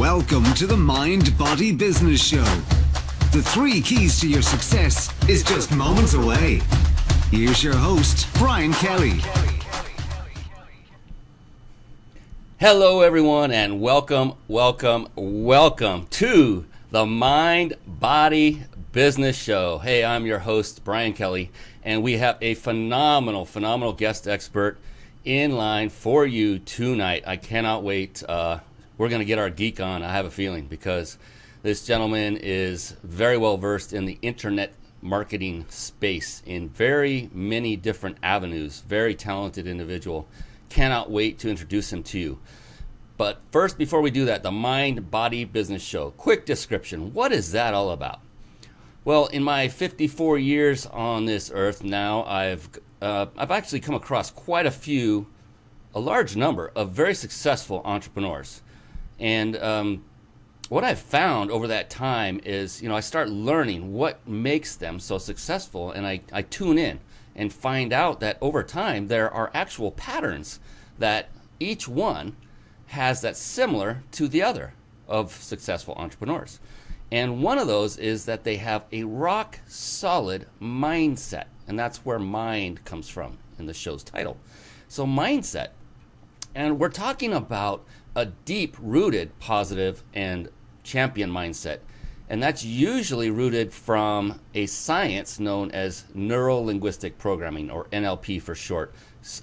Welcome to the Mind Body Business Show. The 3 keys to your success is just moments away. Here's your host, Brian Kelly. Hello everyone, and welcome to the Mind Body Business Show. Hey, I'm your host, Brian Kelly, and we have a phenomenal guest expert in line for you tonight. I cannot wait. We're going to get our geek on, I have a feeling, because this gentleman is very well versed in the internet marketing space in very many different avenues. Very talented individual. Cannot wait to introduce him to you. But first, before we do that, the Mind Body Business Show. Quick description. What is that all about? Well, in my 54 years on this earth now, I've actually come across a large number of very successful entrepreneurs. And what I've found over that time is, I start learning what makes them so successful, and I tune in and find out that over time there are actual patterns that each one has that's similar to the other of successful entrepreneurs. And one of those is that they have a rock solid mindset, and that's where mind comes from in the show's title. So mindset, and we're talking about a deep-rooted positive and champion mindset. And that's usually rooted from a science known as neuro-linguistic programming, or NLP for short.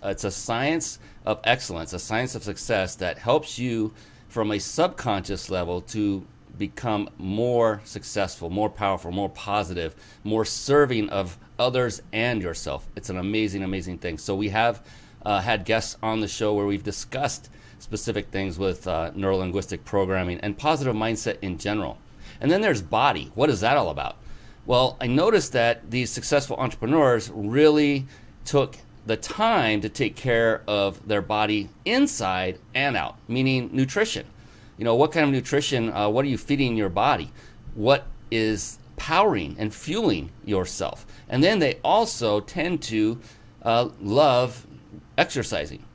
It's a science of excellence, a science of success that helps you from a subconscious level to become more successful, more powerful, more positive, more serving of others and yourself. It's an amazing thing. So we have had guests on the show where we've discussed specific things with neuro-linguistic programming and positive mindset in general. And then there's body. What is that all about? Well, I noticed that these successful entrepreneurs really took the time to take care of their body inside and out, meaning nutrition. What kind of nutrition, what are you feeding your body? What is powering and fueling yourself? And then they also tend to love exercising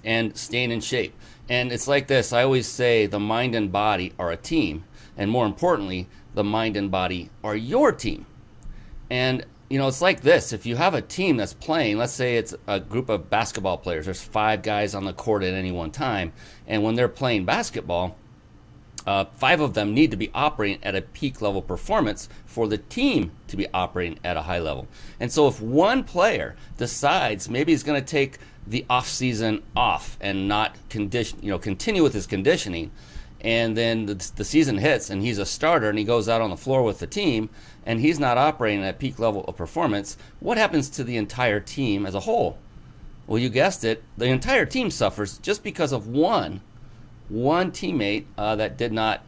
and staying in shape. And it's like this. I always say the mind and body are a team. And more importantly, the mind and body are your team. And, it's like this. If you have a team that's playing, let's say it's a group of basketball players. There's 5 guys on the court at any one time. And when they're playing basketball, 5 of them need to be operating at a peak level performance for the team to be operating at a high level. And so if one player decides maybe he's going to take the off season off and not continue with his conditioning, and then the season hits and he's a starter and he goes out on the floor with the team and he's not operating at peak level of performance, what happens to the entire team as a whole? Well, you guessed it, the entire team suffers just because of one teammate that did not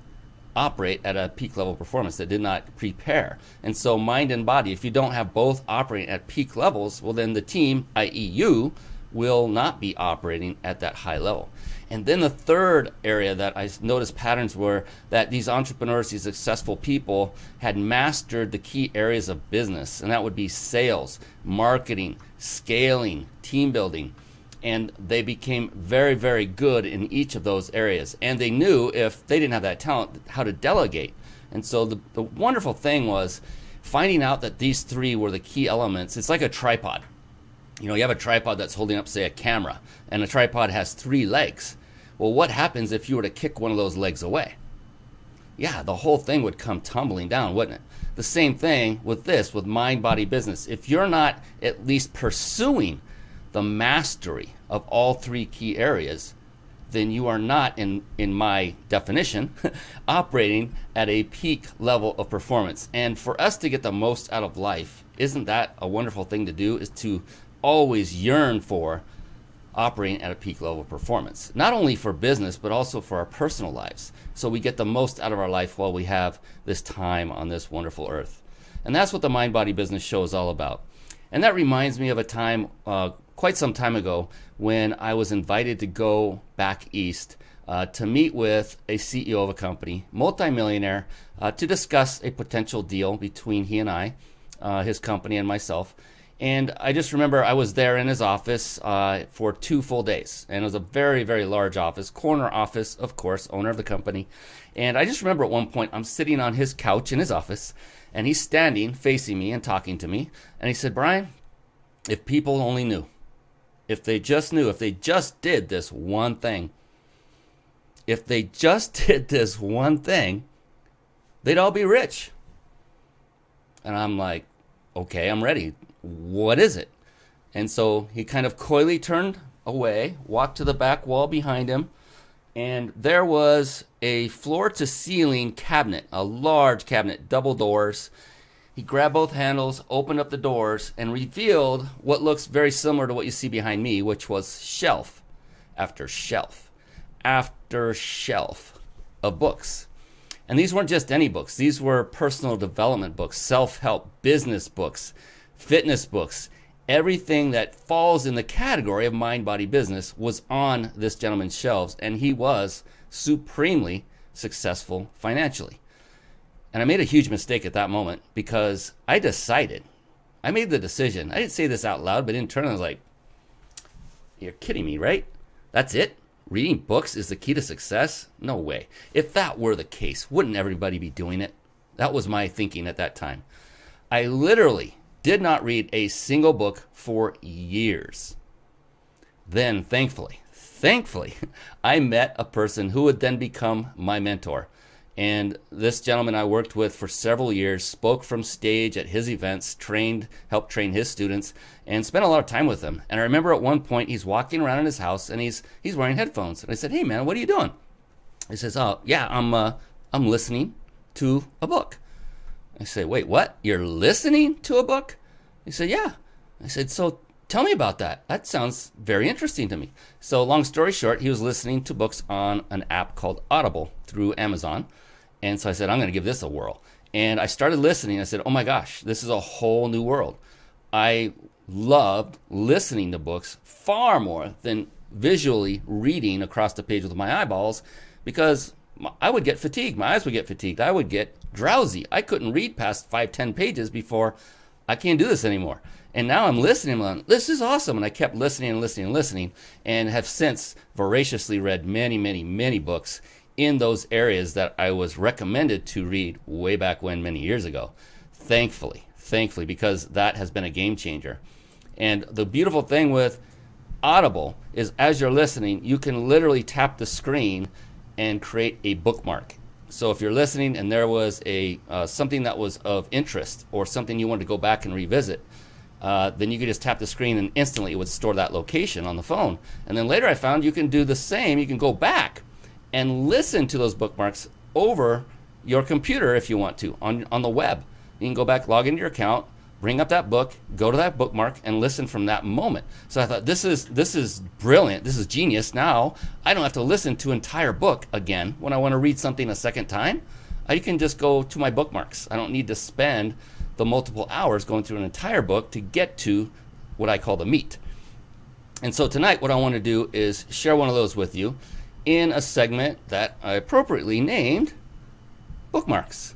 operate at a peak level performance, that did not prepare. And so mind and body, if you don't have both operating at peak levels, well then the team, i.e. you, will not be operating at that high level. And then the third area that I noticed patterns were that these entrepreneurs, these successful people, had mastered the key areas of business, and that would be sales, marketing, scaling, team building. And they became very good in each of those areas. And they knew if they didn't have that talent, how to delegate. And so the wonderful thing was finding out that these 3 were the key elements. It's like a tripod. You have a tripod that's holding up, say, a camera, and the tripod has 3 legs. Well, what happens if you were to kick one of those legs away? Yeah, the whole thing would come tumbling down, wouldn't it? The same thing with this, with mind, body, business. If you're not at least pursuing the mastery of all 3 key areas, then you are not, in my definition, operating at a peak level of performance. And for us to get the most out of life, isn't that a wonderful thing to do, is to always yearn for operating at a peak level of performance, not only for business but also for our personal lives, so we get the most out of our life while we have this time on this wonderful earth. And that's what the Mind Body Business Show is all about. And that reminds me of a time quite some time ago when I was invited to go back east to meet with a CEO of a company, multimillionaire, to discuss a potential deal between he and I, his company and myself. And I just remember I was there in his office for 2 full days. And it was a very, very large office, corner office, of course, owner of the company. And I just remember at one point I'm sitting on his couch in his office, and he's standing facing me and talking to me. And he said, Brian, if people only knew, if they just knew, if they just did this one thing, if they just did this one thing, they'd all be rich. And I'm like, okay, I'm ready. What is it? And so he kind of coyly turned away, walked to the back wall behind him, and there was a floor-to-ceiling cabinet, a large cabinet, double doors. He grabbed both handles, opened up the doors, and revealed what looks very similar to what you see behind me, which was shelf after shelf after shelf of books. And these weren't just any books. These were personal development books, self-help, business books, fitness books. Everything that falls in the category of mind, body, business was on this gentleman's shelves, and he was supremely successful financially. And I made a huge mistake at that moment because I made the decision. I didn't say this out loud, but internally I was like, you're kidding me, right? That's it? Reading books is the key to success? No way. If that were the case, wouldn't everybody be doing it? That was my thinking at that time. I literally did not read a single book for years. Then, thankfully, I met a person who would then become my mentor. And this gentleman I worked with for several years, spoke from stage at his events, helped train his students, and spent a lot of time with them. And I remember at one point he's walking around in his house and he's wearing headphones. And I said, "Hey man, what are you doing?" He says, "Oh yeah, I'm listening to a book." I say, "Wait, what? You're listening to a book?" He said, "Yeah." I said, "So tell me about that. That sounds very interesting to me." So long story short, he was listening to books on an app called Audible through Amazon. And so I said, I'm going to give this a whirl. And I started listening. I said, oh my gosh, this is a whole new world. I loved listening to books far more than visually reading across the page with my eyeballs, because I would get fatigued. My eyes would get fatigued. I would get drowsy. I couldn't read past 5-10 pages before I can't do this anymore. And now I'm listening. I'm like, this is awesome. And I kept listening and listening and listening, and have since voraciously read many, many, many books in those areas that I was recommended to read way back when, many years ago. Thankfully, because that has been a game changer. And the beautiful thing with Audible is as you're listening, you can literally tap the screen and create a bookmark. So if you're listening and there was a something that was of interest or something you wanted to go back and revisit, then you could just tap the screen and instantly it would store that location on the phone. And then later I found you can do the same. You can go back and listen to those bookmarks over your computer if you want to, on the web. You can go back, log into your account, bring up that book, go to that bookmark, and listen from that moment. So I thought, this is brilliant. This is genius. Now I don't have to listen to an entire book again when I want to read something a second time. I can just go to my bookmarks. I don't need to spend the multiple hours going through an entire book to get to what I call the meat. And so tonight what I want to do is share one of those with you in a segment that I appropriately named Bookmarks.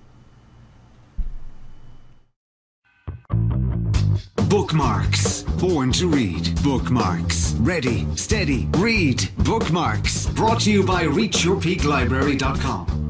Bookmarks. Born to read. Bookmarks. Ready, steady, read. Bookmarks. Brought to you by reachyourpeaklibrary.com.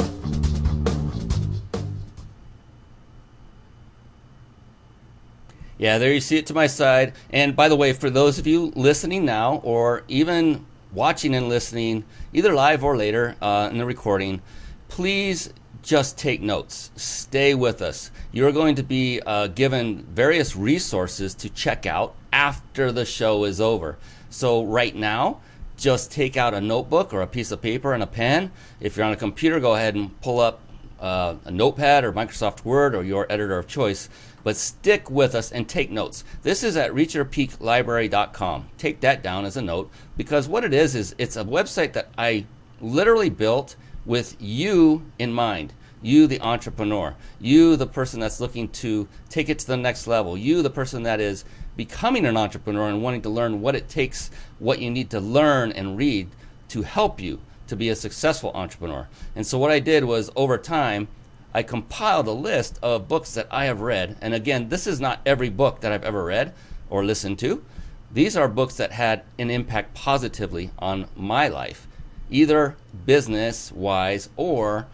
Yeah, there you see it to my side. And by the way, for those of you listening now, or even watching and listening, either live or later in the recording, please just take notes. Stay with us. You're going to be given various resources to check out after the show is over. So right now, just take out a notebook or a piece of paper and a pen. If you're on a computer, go ahead and pull up a notepad or Microsoft Word or your editor of choice. But stick with us and take notes. This is at reachyourpeaklibrary.com. Take that down as a note, because what it is it's a website that I literally built with you in mind. You, the entrepreneur. You, the person that's looking to take it to the next level. You, the person that is becoming an entrepreneur and wanting to learn what it takes, what you need to learn and read to help you to be a successful entrepreneur. And so what I did was, over time, I compiled a list of books that I have read. And again, this is not every book that I've ever read, or listened to. These are books that had an impact positively on my life, either business-wise or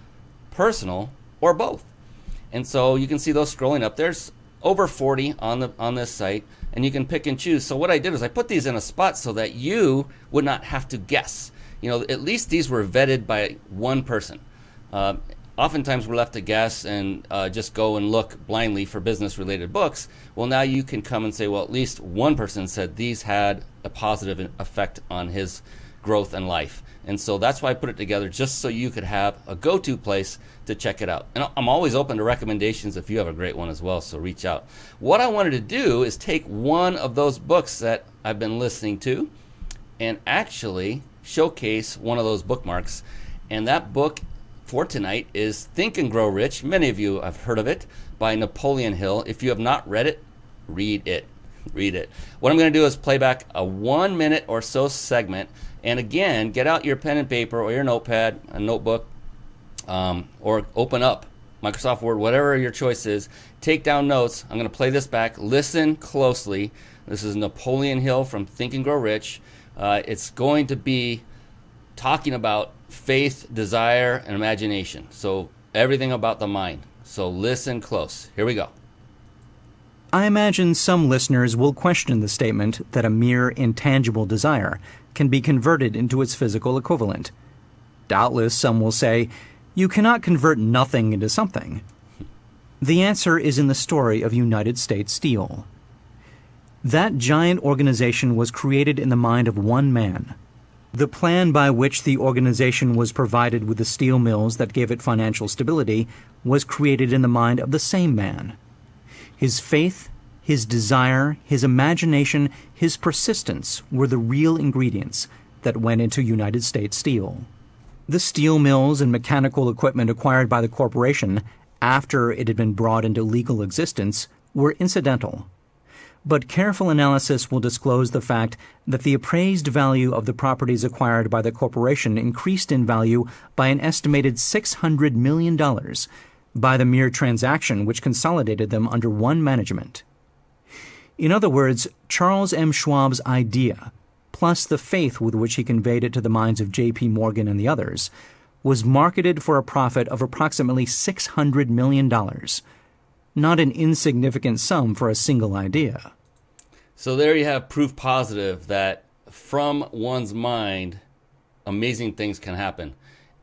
personal or both. And so you can see those scrolling up. There's over 40 on this site, and you can pick and choose. So what I did is I put these in a spot so that you would not have to guess. At least these were vetted by one person. Oftentimes we're left to guess and just go and look blindly for business-related books. Well, now you can come and say, well, at least one person said these had a positive effect on his growth and life. And so that's why I put it together, just so you could have a go-to place to check it out. And I'm always open to recommendations if you have a great one as well, so reach out. What I wanted to do is take one of those books that I've been listening to and actually showcase one of those bookmarks. And that book for tonight is Think and Grow Rich. Many of you have heard of it, by Napoleon Hill. If you have not read it, read it. Read it. What I'm going to do is play back a 1 minute or so segment. And again, get out your pen and paper or your notepad, a notebook, or open up Microsoft Word, whatever your choice is. Take down notes. I'm going to play this back. Listen closely. This is Napoleon Hill from Think and Grow Rich. It's going to be talking about faith, desire, and imagination. So everything about the mind. So listen close. Here we go. I imagine some listeners will question the statement that a mere intangible desire can be converted into its physical equivalent. Doubtless some will say, you cannot convert nothing into something. The answer is in the story of United States Steel. That giant organization was created in the mind of one man. The plan by which the organization was provided with the steel mills that gave it financial stability was created in the mind of the same man. His faith, his desire, his imagination, his persistence were the real ingredients that went into United States Steel. The steel mills and mechanical equipment acquired by the corporation after it had been brought into legal existence were incidental. But careful analysis will disclose the fact that the appraised value of the properties acquired by the corporation increased in value by an estimated $600 million by the mere transaction which consolidated them under one management. In other words, Charles M. Schwab's idea, plus the faith with which he conveyed it to the minds of J.P. Morgan and the others, was marketed for a profit of approximately $600 million. Not an insignificant sum for a single idea. So there you have proof positive that from one's mind, amazing things can happen.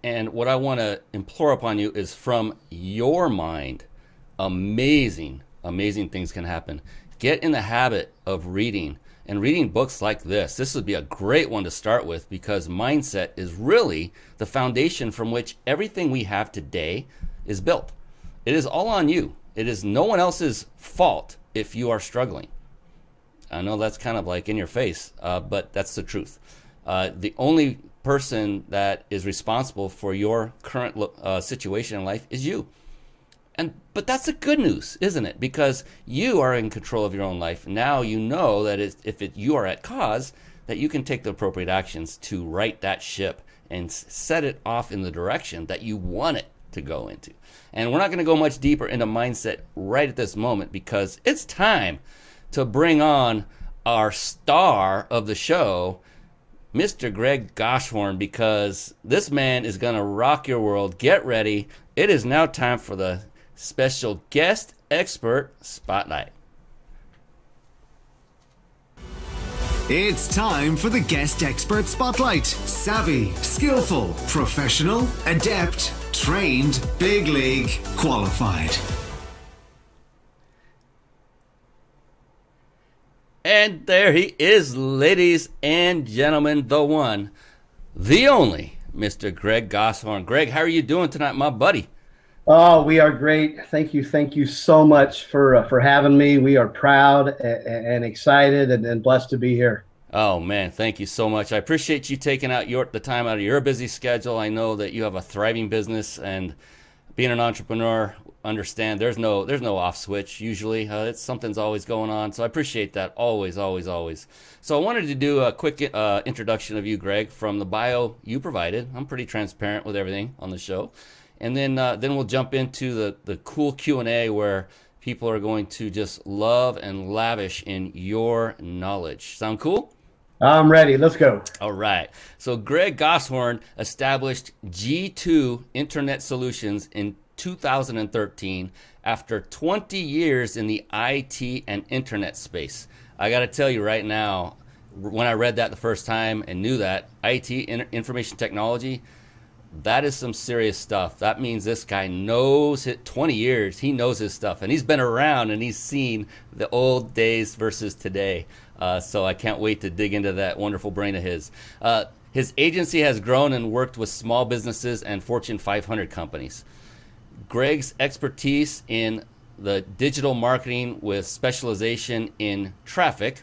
And what I want to implore upon you is from your mind, amazing things can happen. Get in the habit of reading and reading books like this. This would be a great one to start with because mindset is really the foundation from which everything we have today is built. It is all on you. It is no one else's fault if you are struggling. I know that's kind of like in your face, but that's the truth. The only person that is responsible for your current situation in life is you. But that's the good news, isn't it? Because you are in control of your own life. Now you know that you are at cause, that you can take the appropriate actions to right that ship and set it off in the direction that you want it to go into. And we're not going to go much deeper into mindset right at this moment because it's time to bring on our star of the show, Mr. Greg Goshorn, because this man is going to rock your world. Get ready. It is now time for the special guest expert spotlight. It's time for the guest expert spotlight. Savvy, skillful, professional, adept, trained, big league, qualified. And there he is, ladies and gentlemen, the one, the only, Mr. Greg Goshorn. Greg, how are you doing tonight, my buddy? Oh, we are great. Thank you so much for having me. We are proud and excited and blessed to be here. Oh man, thank you so much. I appreciate you taking out the time out of your busy schedule. I know that you have a thriving business, and being an entrepreneur, understand there's no off switch usually. Something's always going on, so I appreciate that always. So I wanted to do a quick introduction of you, Greg, from the bio you provided. I'm pretty transparent with everything on the show. And then we'll jump into the cool Q&A where people are going to just love and lavish in your knowledge. Sound cool? I'm ready. Let's go. All right. So Greg Goshorn established G2 Internet Solutions in 2013 after 20 years in the IT and internet space. I got to tell you right now, when I read that the first time and knew that IT, information technology, that is some serious stuff. That means this guy knows it. 20 years, he knows his stuff, and he's been around and he's seen the old days versus today. So I can't wait to dig into that wonderful brain of his. His agency has grown and worked with small businesses and Fortune 500 companies. Greg's expertise in the digital marketing with specialization in traffic,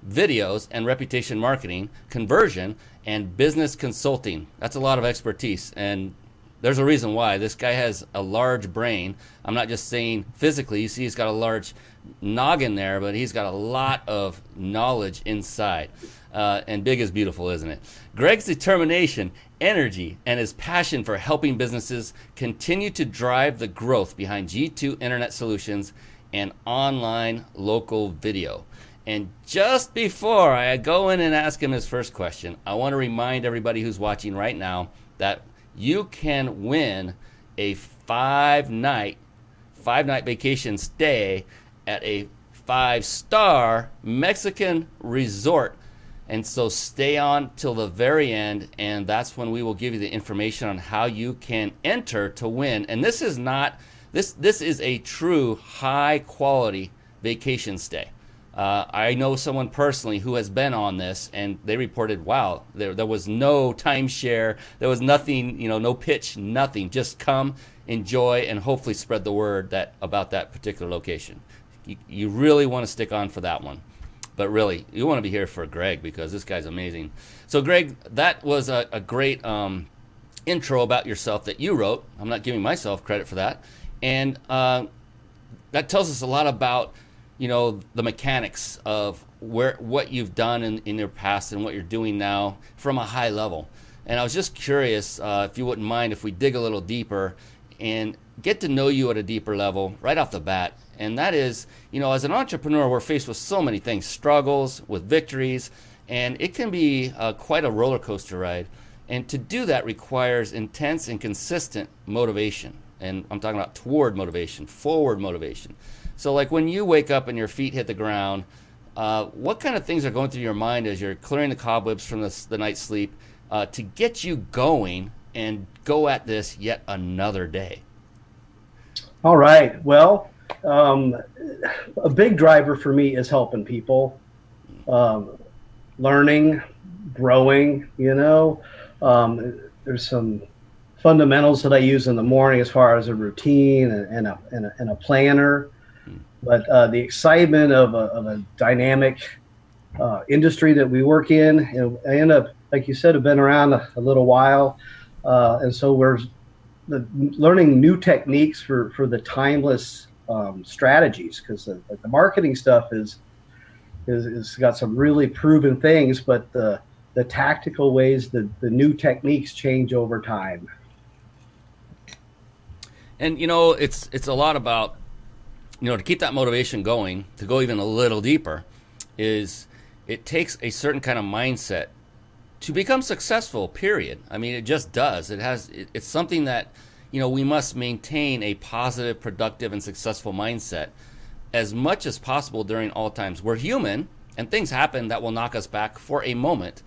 videos and reputation marketing, conversion, and business consulting. That's a lot of expertise, and there's a reason why. This guy has a large brain. I'm not just saying physically. You see he's got a large noggin there, but he's got a lot of knowledge inside. And big is beautiful, isn't it? Greg's determination, energy, and his passion for helping businesses continue to drive the growth behind G2 Internet Solutions and online local video. And just before I go in and ask him his first question, I want to remind everybody who's watching right now that you can win a five-night vacation stay at a 5-star Mexican resort. And so stay on till the very end, and that's when we will give you the information on how you can enter to win. And this is not, this is a true high-quality vacation stay. I know someone personally who has been on this, and they reported, wow, there was no timeshare, there was nothing, no pitch, nothing. Just come, enjoy, and hopefully spread the word about that particular location. You really want to stick on for that one. But really, you want to be here for Greg because this guy's amazing. So Greg, that was a great intro about yourself that you wrote. I'm not giving myself credit for that. And that tells us a lot about the mechanics of what you've done in your past and what you're doing now from a high level. And I was just curious if you wouldn't mind if we dig a little deeper and get to know you at a deeper level right off the bat. And that is, as an entrepreneur, we're faced with so many things, struggles, with victories, and it can be quite a roller coaster ride. And to do that requires intense and consistent motivation. And I'm talking about toward motivation, forward motivation. So like when you wake up and your feet hit the ground, what kind of things are going through your mind as you're clearing the cobwebs from the night's sleep to get you going and go at this yet another day? All right. Well, a big driver for me is helping people, learning, growing. There's some fundamentals that I use in the morning as far as a routine and a planner. But the excitement of a dynamic industry that we work in, I end up, like you said, have been around a little while, and so we're learning new techniques for the timeless strategies, because the marketing stuff is got some really proven things, but the tactical ways, the new techniques change over time. And it's a lot about to keep that motivation going, to go even a little deeper, is it takes a certain kind of mindset to become successful, period. I mean, it just does. It's something that, we must maintain a positive, productive, and successful mindset as much as possible during all times. We're human, and things happen that will knock us back for a moment,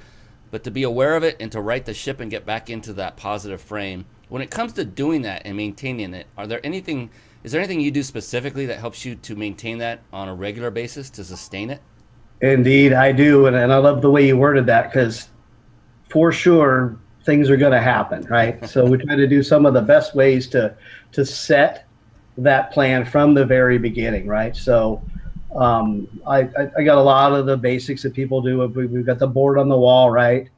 but to be aware of it and to right the ship and get back into that positive frame. When it comes to doing that and maintaining it, is there anything you do specifically that helps you to maintain that on a regular basis, to sustain it? Indeed, I do. And I love the way you worded that, because for sure things are going to happen, right? So we try to do some of the best ways to set that plan from the very beginning, right? So I got a lot of the basics that people do. We've got the board on the wall, right?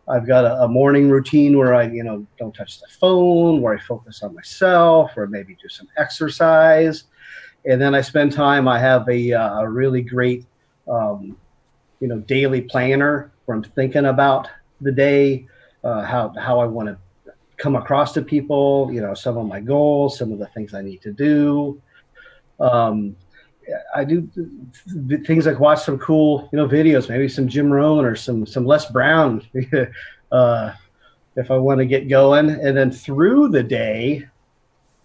I've got a morning routine where I, don't touch the phone, where I focus on myself, or maybe do some exercise. And then I spend time, I have a really great, daily planner where I'm thinking about the day, how I want to come across to people, some of my goals, some of the things I need to do. Um, I do things like watch some cool, videos, maybe some Jim Rohn or some Les Brown, uh, if I want to get going. And then through the day,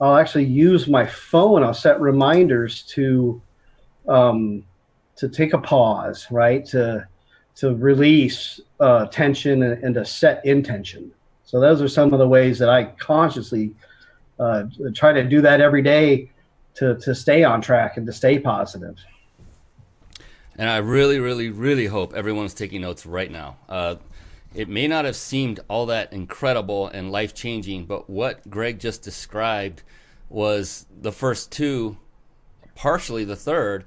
I'll actually use my phone. I'll set reminders to take a pause, right? To release tension and to set intention. So those are some of the ways that I consciously try to do that every day to stay on track and to stay positive. And I really, really, really hope everyone's taking notes right now. It may not have seemed all that incredible and life-changing, but what Greg just described was the first two, partially the third,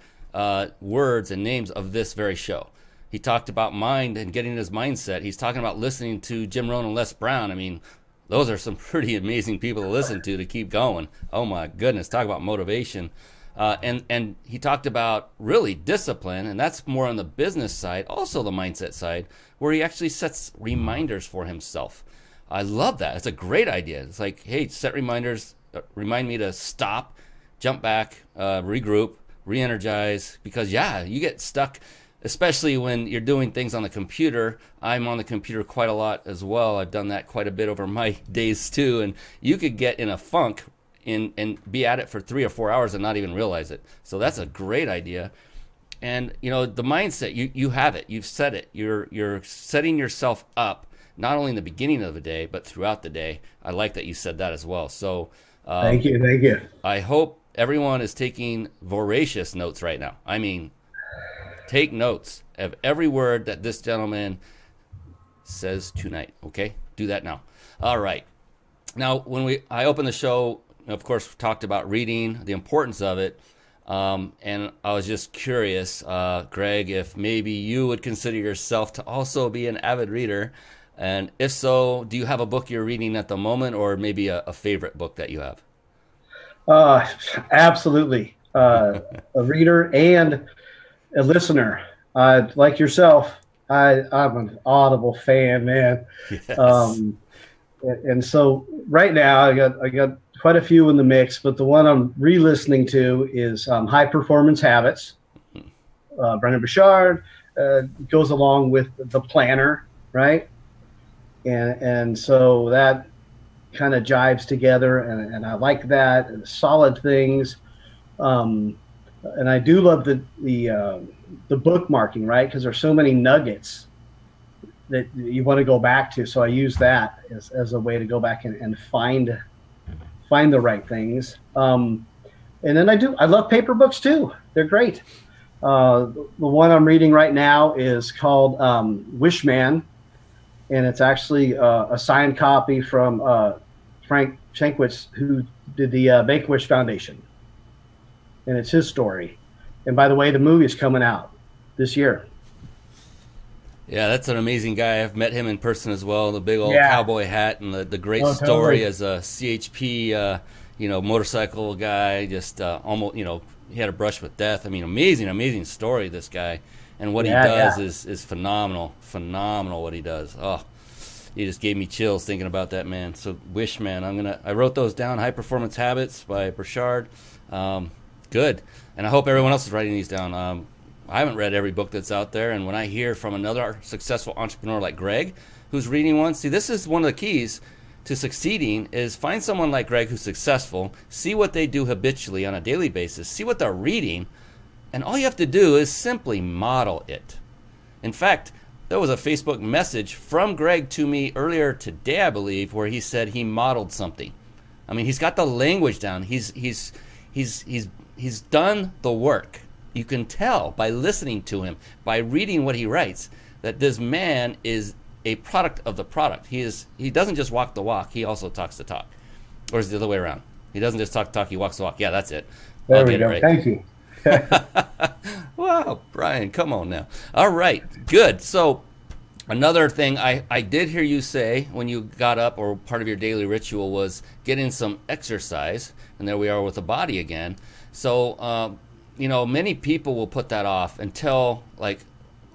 words and names of this very show. He talked about mind and getting his mindset. He's talking about listening to Jim Rohn and Les Brown. I mean, those are some pretty amazing people to listen to keep going. Oh my goodness, talk about motivation. And he talked about really discipline, and that's more on the business side, also the mindset side, where he actually sets reminders for himself. I love that. It's a great idea. It's like, hey, set reminders, remind me to stop, jump back, regroup, re-energize, because you get stuck, especially when you're doing things on the computer. I'm on the computer quite a lot as well. I've done that quite a bit over my days too, and you could get in a funk and be at it for 3 or 4 hours and not even realize it. So that's a great idea. And the mindset, you have it, you've set it. You're setting yourself up not only in the beginning of the day but throughout the day. I like that you said that as well. So thank you. I hope everyone is taking voracious notes right now. I mean, take notes of every word that this gentleman says tonight. Okay, do that now. All right. Now, when I opened the show, of course, we talked about reading, the importance of it, and I was just curious, Greg, if maybe you would consider yourself to also be an avid reader, and if so, do you have a book you're reading at the moment, or maybe a favorite book that you have? Absolutely, a reader and a listener. Like yourself, I'm an Audible fan, man. Yes. And so right now I got quite a few in the mix, but the one I'm re-listening to is High Performance Habits. Brendon Burchard goes along with the planner, right? And so that kind of jives together, and I like that, and solid things. And I do love the bookmarking, right? Because there's so many nuggets that you want to go back to. So I use that as a way to go back and find the right things. And then I love paper books too. They're great. The one I'm reading right now is called Wishman, and it's actually a signed copy from Frank Shankwitz, who did the Make-A-Wish Foundation. And it's his story. And by the way, the movie is coming out this year. Yeah, that's an amazing guy. I've met him in person as well. The big old cowboy hat and the great story as a CHP, motorcycle guy. Just almost, he had a brush with death. I mean, amazing story, this guy. And what he does is phenomenal. Phenomenal what he does. Oh, he just gave me chills thinking about that, man. So Wish, man, I wrote those down. High Performance Habits by Burchard. Good. And I hope everyone else is writing these down. I haven't read every book that's out there, and when I hear from another successful entrepreneur like Greg who's reading one, see, this is one of the keys to succeeding, is find someone like Greg who's successful, see what they do habitually on a daily basis, see what they're reading, and all you have to do is simply model it. In fact, there was a Facebook message from Greg to me earlier today, I believe, where he said he modeled something. I mean, he's got the language down. He's done the work. You can tell by listening to him, by reading what he writes, that this man is a product of the product. He doesn't just walk the walk, he also talks the talk. Or is it the other way around? He doesn't just talk the talk, he walks the walk. Yeah, that's it. There we go. Right. Thank you. Wow, Brian, come on now. All right, good. So another thing I did hear you say when you got up, or part of your daily ritual was getting some exercise, and there we are with the body again. So, many people will put that off until like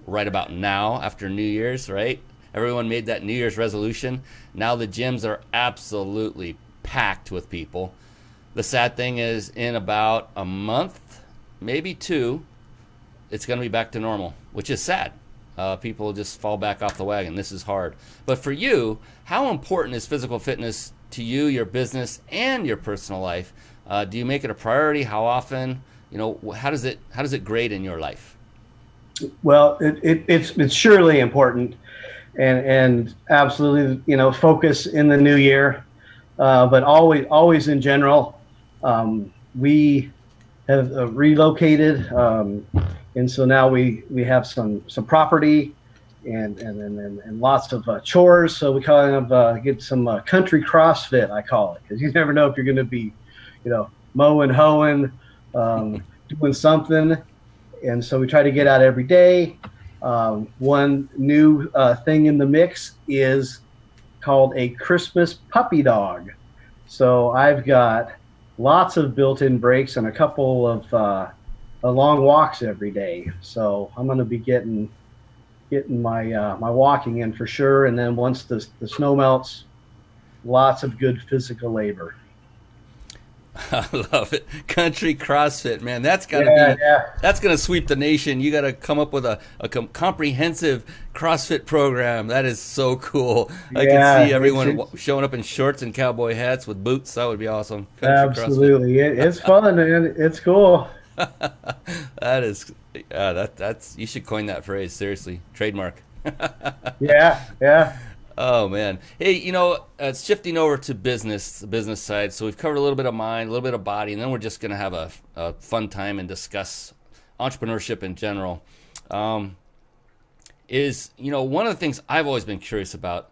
right about now after New Year's, right? Everyone made that New Year's resolution. Now the gyms are absolutely packed with people. The sad thing is, in about a month, maybe 2, it's going to be back to normal, which is sad. People just fall back off the wagon. This is hard. But for you, how important is physical fitness to you, your business, and your personal life? Do you make it a priority? How often? How does it grade in your life? Well, it's surely important, and absolutely, focus in the new year, but always in general. We have relocated, and so now we have some property and lots of chores. So we kind of get some country CrossFit, I call it, because you never know if you're going to be, mowing, hoeing, doing something. And so we try to get out every day. One new thing in the mix is called a Christmas puppy dog. So I've got lots of built-in breaks and a couple of long walks every day. So I'm going to be getting my walking in for sure. And then once the snow melts, lots of good physical labor. I love it. Country CrossFit, man. That's gotta that's gonna sweep the nation. You gotta come up with a comprehensive CrossFit program. That is so cool. I can see everyone showing up in shorts and cowboy hats with boots. That would be awesome. Country Absolutely. It's fun, man. It's cool. That is that's you should coin that phrase, seriously. Trademark. Yeah. Oh man. Hey, shifting over to the business side. So we've covered a little bit of mind, a little bit of body, and then we're just going to have a fun time and discuss entrepreneurship in general. One of the things I've always been curious about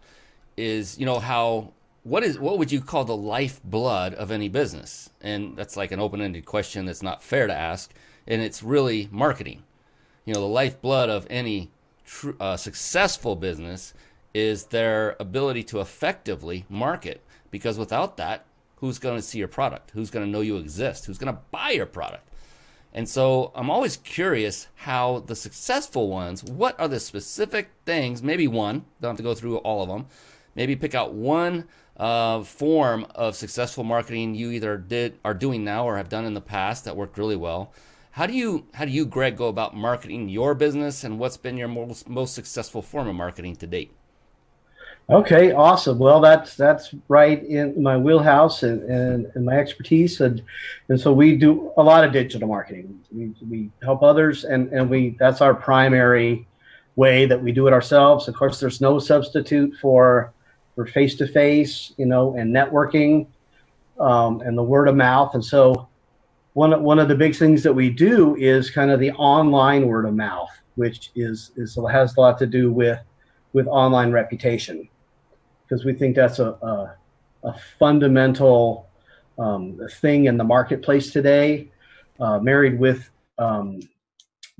is, what would you call the lifeblood of any business? And that's like an open-ended question that's not fair to ask, and it's really marketing. The lifeblood of any successful business is their ability to effectively market, because without that, who's going to see your product? Who's going to know you exist? Who's going to buy your product? And so I'm always curious how the successful ones, what are the specific things, maybe one, don't have to go through all of them, maybe pick out one form of successful marketing you either are doing now or have done in the past that worked really well. How do you, Greg, go about marketing your business, and what's been your most successful form of marketing to date? Okay, awesome. Well, that's right in my wheelhouse and my expertise, and so we do a lot of digital marketing. We help others, and that's our primary way that we do it ourselves. Of course, there's no substitute for face-to-face, and networking, and the word of mouth. And so one of the big things that we do is kind of the online word of mouth, which has a lot to do with online reputation, because we think that's a fundamental thing in the marketplace today, married with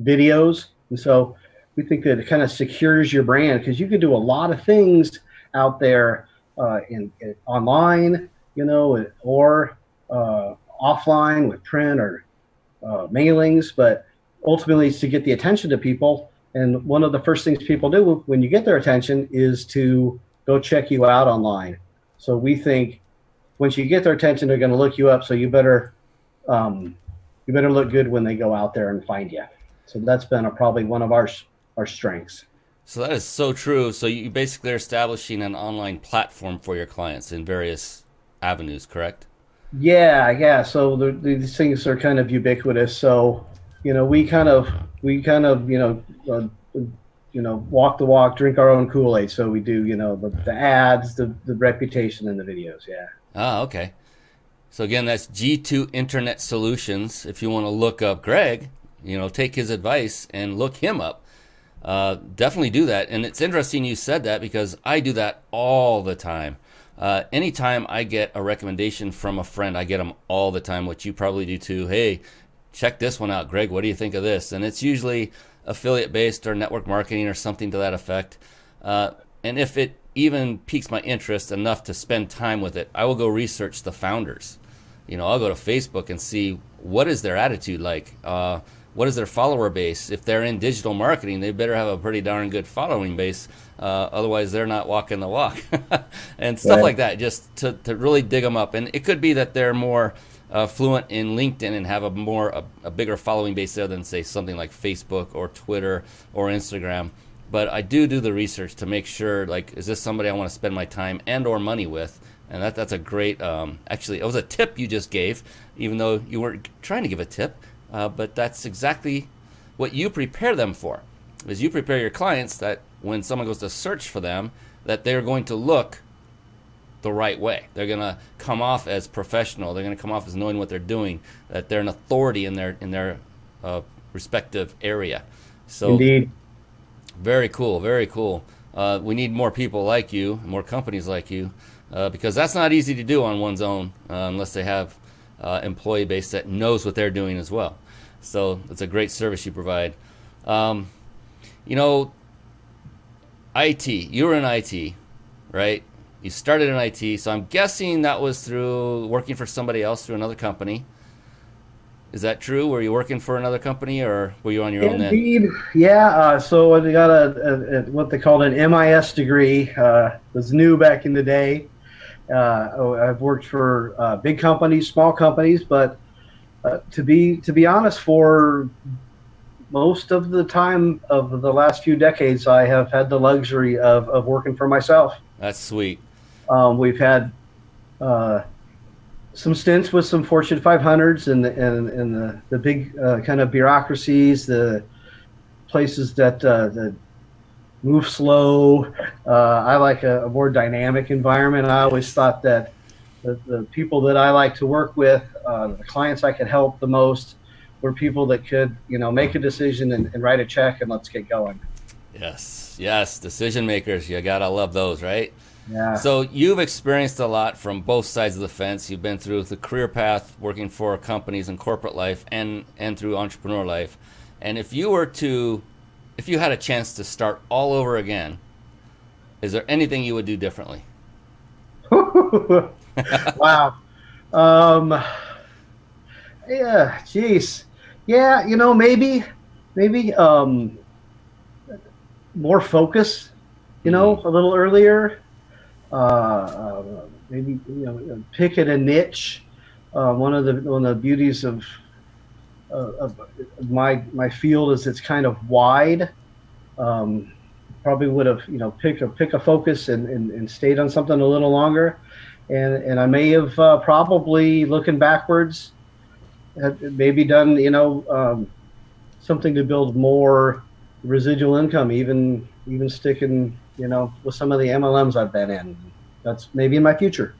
videos. And so we think that it kind of secures your brand, because you can do a lot of things out there in online, or offline with print or mailings, but ultimately it's to get the attention to people. And one of the first things people do when you get their attention is to go check you out online. So we think once you get their attention, they're going to look you up. So you better look good when they go out there and find you. So that's been probably one of our strengths. So that is so true. So you basically are establishing an online platform for your clients in various avenues, correct? Yeah. So these things are kind of ubiquitous. So we kind of walk the walk, drink our own Kool-Aid. So we do, the ads, the reputation, and the videos. Yeah. Ah, okay. So again, that's G2 Internet Solutions. If you want to look up Greg, take his advice and look him up. Definitely do that. And it's interesting you said that, because I do that all the time. Anytime I get a recommendation from a friend, I get them all the time, which you probably do too. Hey, check this one out, Greg. What do you think of this? And it's usually affiliate-based or network marketing or something to that effect. And if it even piques my interest enough to spend time with it, I will go research the founders. I'll go to Facebook and see what is their attitude like. What is their follower base? If they're in digital marketing, they better have a pretty darn good following base. Otherwise, they're not walking the walk. And stuff like that, just to really dig them up. And it could be that they're more fluent in LinkedIn and have a bigger following base there than, say, something like Facebook or Twitter or Instagram. But I do the research to make sure, like, is this somebody I want to spend my time and or money with? And that's a great, actually, it was a tip you just gave, even though you weren't trying to give a tip. But that's exactly what you prepare them for, is you prepare your clients that when someone goes to search for them, that they're going to look the right way. They're going to come off as professional. They're going to come off as knowing what they're doing, that they're an authority in their respective area. So, indeed. Very cool, very cool. We need more people like you, more companies like you, because that's not easy to do on one's own unless they have employee base that knows what they're doing as well. So it's a great service you provide. You know, IT, you were in IT, right? You started in IT, so I'm guessing that was through working for somebody else through another company. Is that true? Were you working for another company, or were you on your own then? Indeed, yeah. So I got what they called an MIS degree. It was new back in the day. I've worked for big companies, small companies, but to be honest, for most of the time of the last few decades, I have had the luxury of working for myself. That's sweet. We've had some stints with some Fortune 500s and the big kind of bureaucracies, the places that move slow. I like a more dynamic environment. I always thought that the people that I like to work with, the clients I could help the most, were people that could, make a decision and write a check and let's get going. Yes, decision makers. You gotta love those, right? Yeah. So you've experienced a lot from both sides of the fence. You've been through the career path, working for companies in corporate life, and through entrepreneur life. And if you had a chance to start all over again, is there anything you would do differently? Wow. Yeah. Geez. Yeah. Maybe more focus. A little earlier. Maybe pick at a niche. One of the beauties of my field is it's kind of wide. Probably would have pick a focus and stayed on something a little longer, and I may have probably, looking backwards, have maybe done something to build more residual income, even sticking with some of the MLMs I've been in. That's maybe in my future.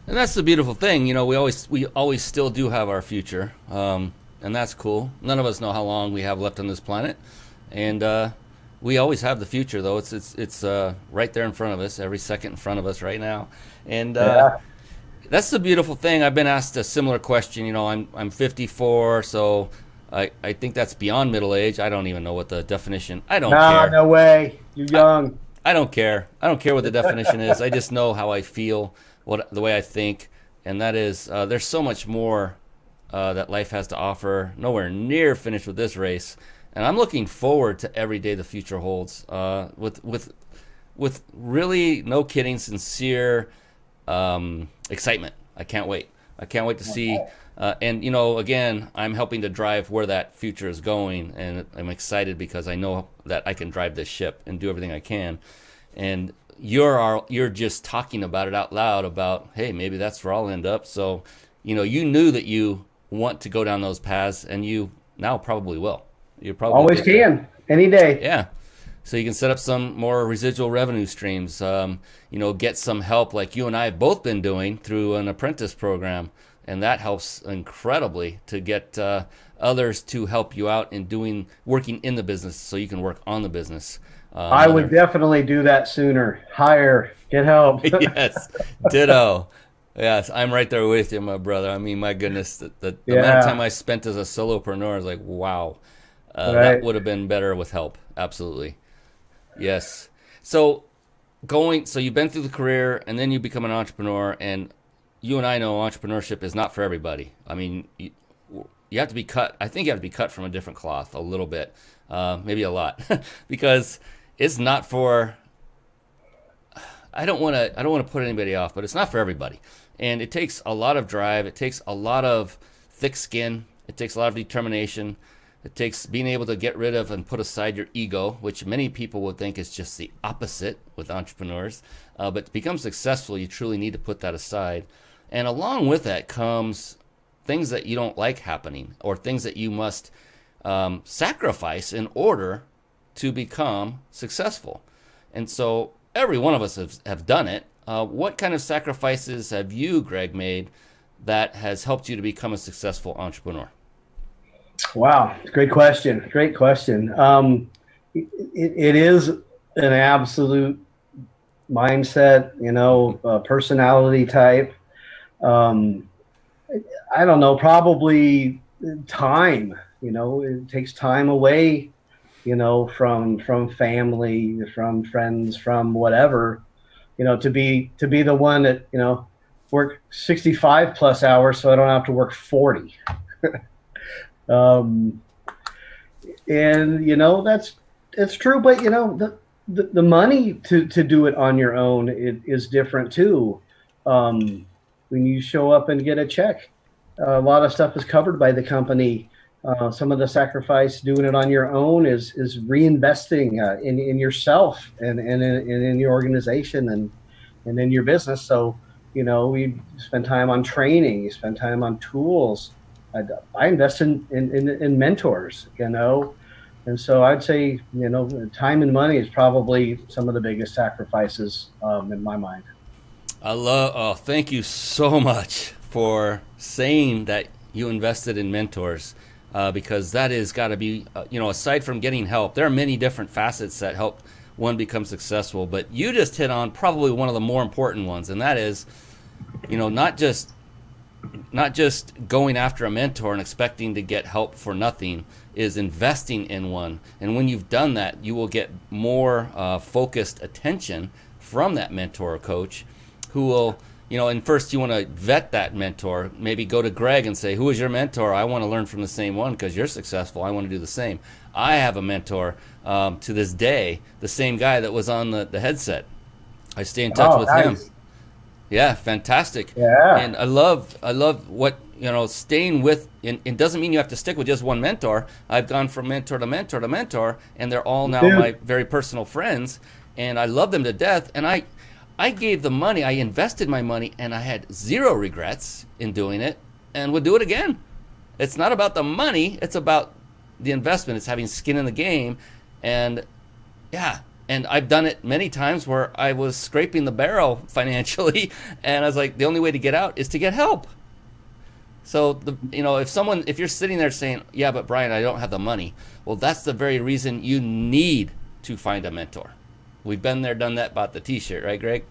And that's the beautiful thing, we always still do have our future, and that's cool. None of us know how long we have left on this planet, and we always have the future, though. It's right there in front of us, every second in front of us right now, and that's the beautiful thing. I've been asked a similar question. I'm 54, so I think that's beyond middle age. I don't even know what the definition. I don't care. No way. You're young. I don't care. I don't care what the definition is. I just know how I feel, the way I think, and that is there's so much more that life has to offer. Nowhere near finished with this race, and I'm looking forward to every day the future holds. With really, no kidding, sincere excitement. I can't wait. I can't wait to see. And again, I'm helping to drive where that future is going, and I'm excited because I know that I can drive this ship and do everything I can. And you're just talking about it out loud about, hey, maybe that's where I'll end up. So, you knew that you want to go down those paths, and you now probably will. You probably always can, any day. Yeah. So you can set up some more residual revenue streams. Get some help like you and I have both been doing through an apprentice program. And that helps incredibly to get others to help you out in working in the business so you can work on the business. I would definitely do that sooner. Hire, get help. Yes, ditto. Yes, I'm right there with you, my brother. I mean, my goodness, the amount of time I spent as a solopreneur is like, wow. Right. That would have been better with help. Absolutely. Yes. So you've been through the career, and then you become an entrepreneur, and you and I know entrepreneurship is not for everybody. I mean, you have to be cut. I think you have to be cut from a different cloth a little bit, maybe a lot, because it's not for I don't want to put anybody off, but it's not for everybody. And it takes a lot of drive. It takes a lot of thick skin. It takes a lot of determination. It takes being able to get rid of and put aside your ego, which many people would think is just the opposite with entrepreneurs. But to become successful, you truly need to put that aside. And along with that comes things that you don't like happening, or things that you must sacrifice in order to become successful. And so every one of us have done it. What kind of sacrifices have you, Greg, made that has helped you to become a successful entrepreneur? Wow, great question. Great question. It is an absolute mindset, personality type. I don't know, probably time. It takes time away, from family, from friends, from whatever, to be the one that, work 65 plus hours so I don't have to work 40. And it's true, but the money to do it on your own is different too. When you show up and get a check, a lot of stuff is covered by the company. Some of the sacrifice doing it on your own is reinvesting in yourself and in your organization and in your business. So we spend time on training, you spend time on tools. I invest in mentors, and so I'd say, time and money is probably some of the biggest sacrifices in my mind. Thank you so much for saying that you invested in mentors, because that has got to be, aside from getting help, there are many different facets that help one become successful, but you just hit on probably one of the more important ones, and that is, not just going after a mentor and expecting to get help for nothing, is investing in one. And when you've done that, you will get more focused attention from that mentor or coach, who will, and first you want to vet that mentor. Maybe go to Greg and say, who is your mentor? I want to learn from the same one because you're successful. I want to do the same. I have a mentor to this day, the same guy that was on the headset. I stay in touch with him. Yeah, fantastic. Yeah. And I love what, staying with, and it doesn't mean you have to stick with just one mentor. I've gone from mentor to mentor to mentor, and they're all now my very personal friends, and I love them to death. And I gave the money, I invested my money, and I had zero regrets in doing it, and would do it again. It's not about the money, it's about the investment. It's having skin in the game. And yeah, and I've done it many times where I was scraping the barrel financially, and I was like, the only way to get out is to get help. So, if you're sitting there saying, yeah, but Brian, I don't have the money. Well, that's the very reason you need to find a mentor. We've been there, done that, bought the t-shirt, right, Greg?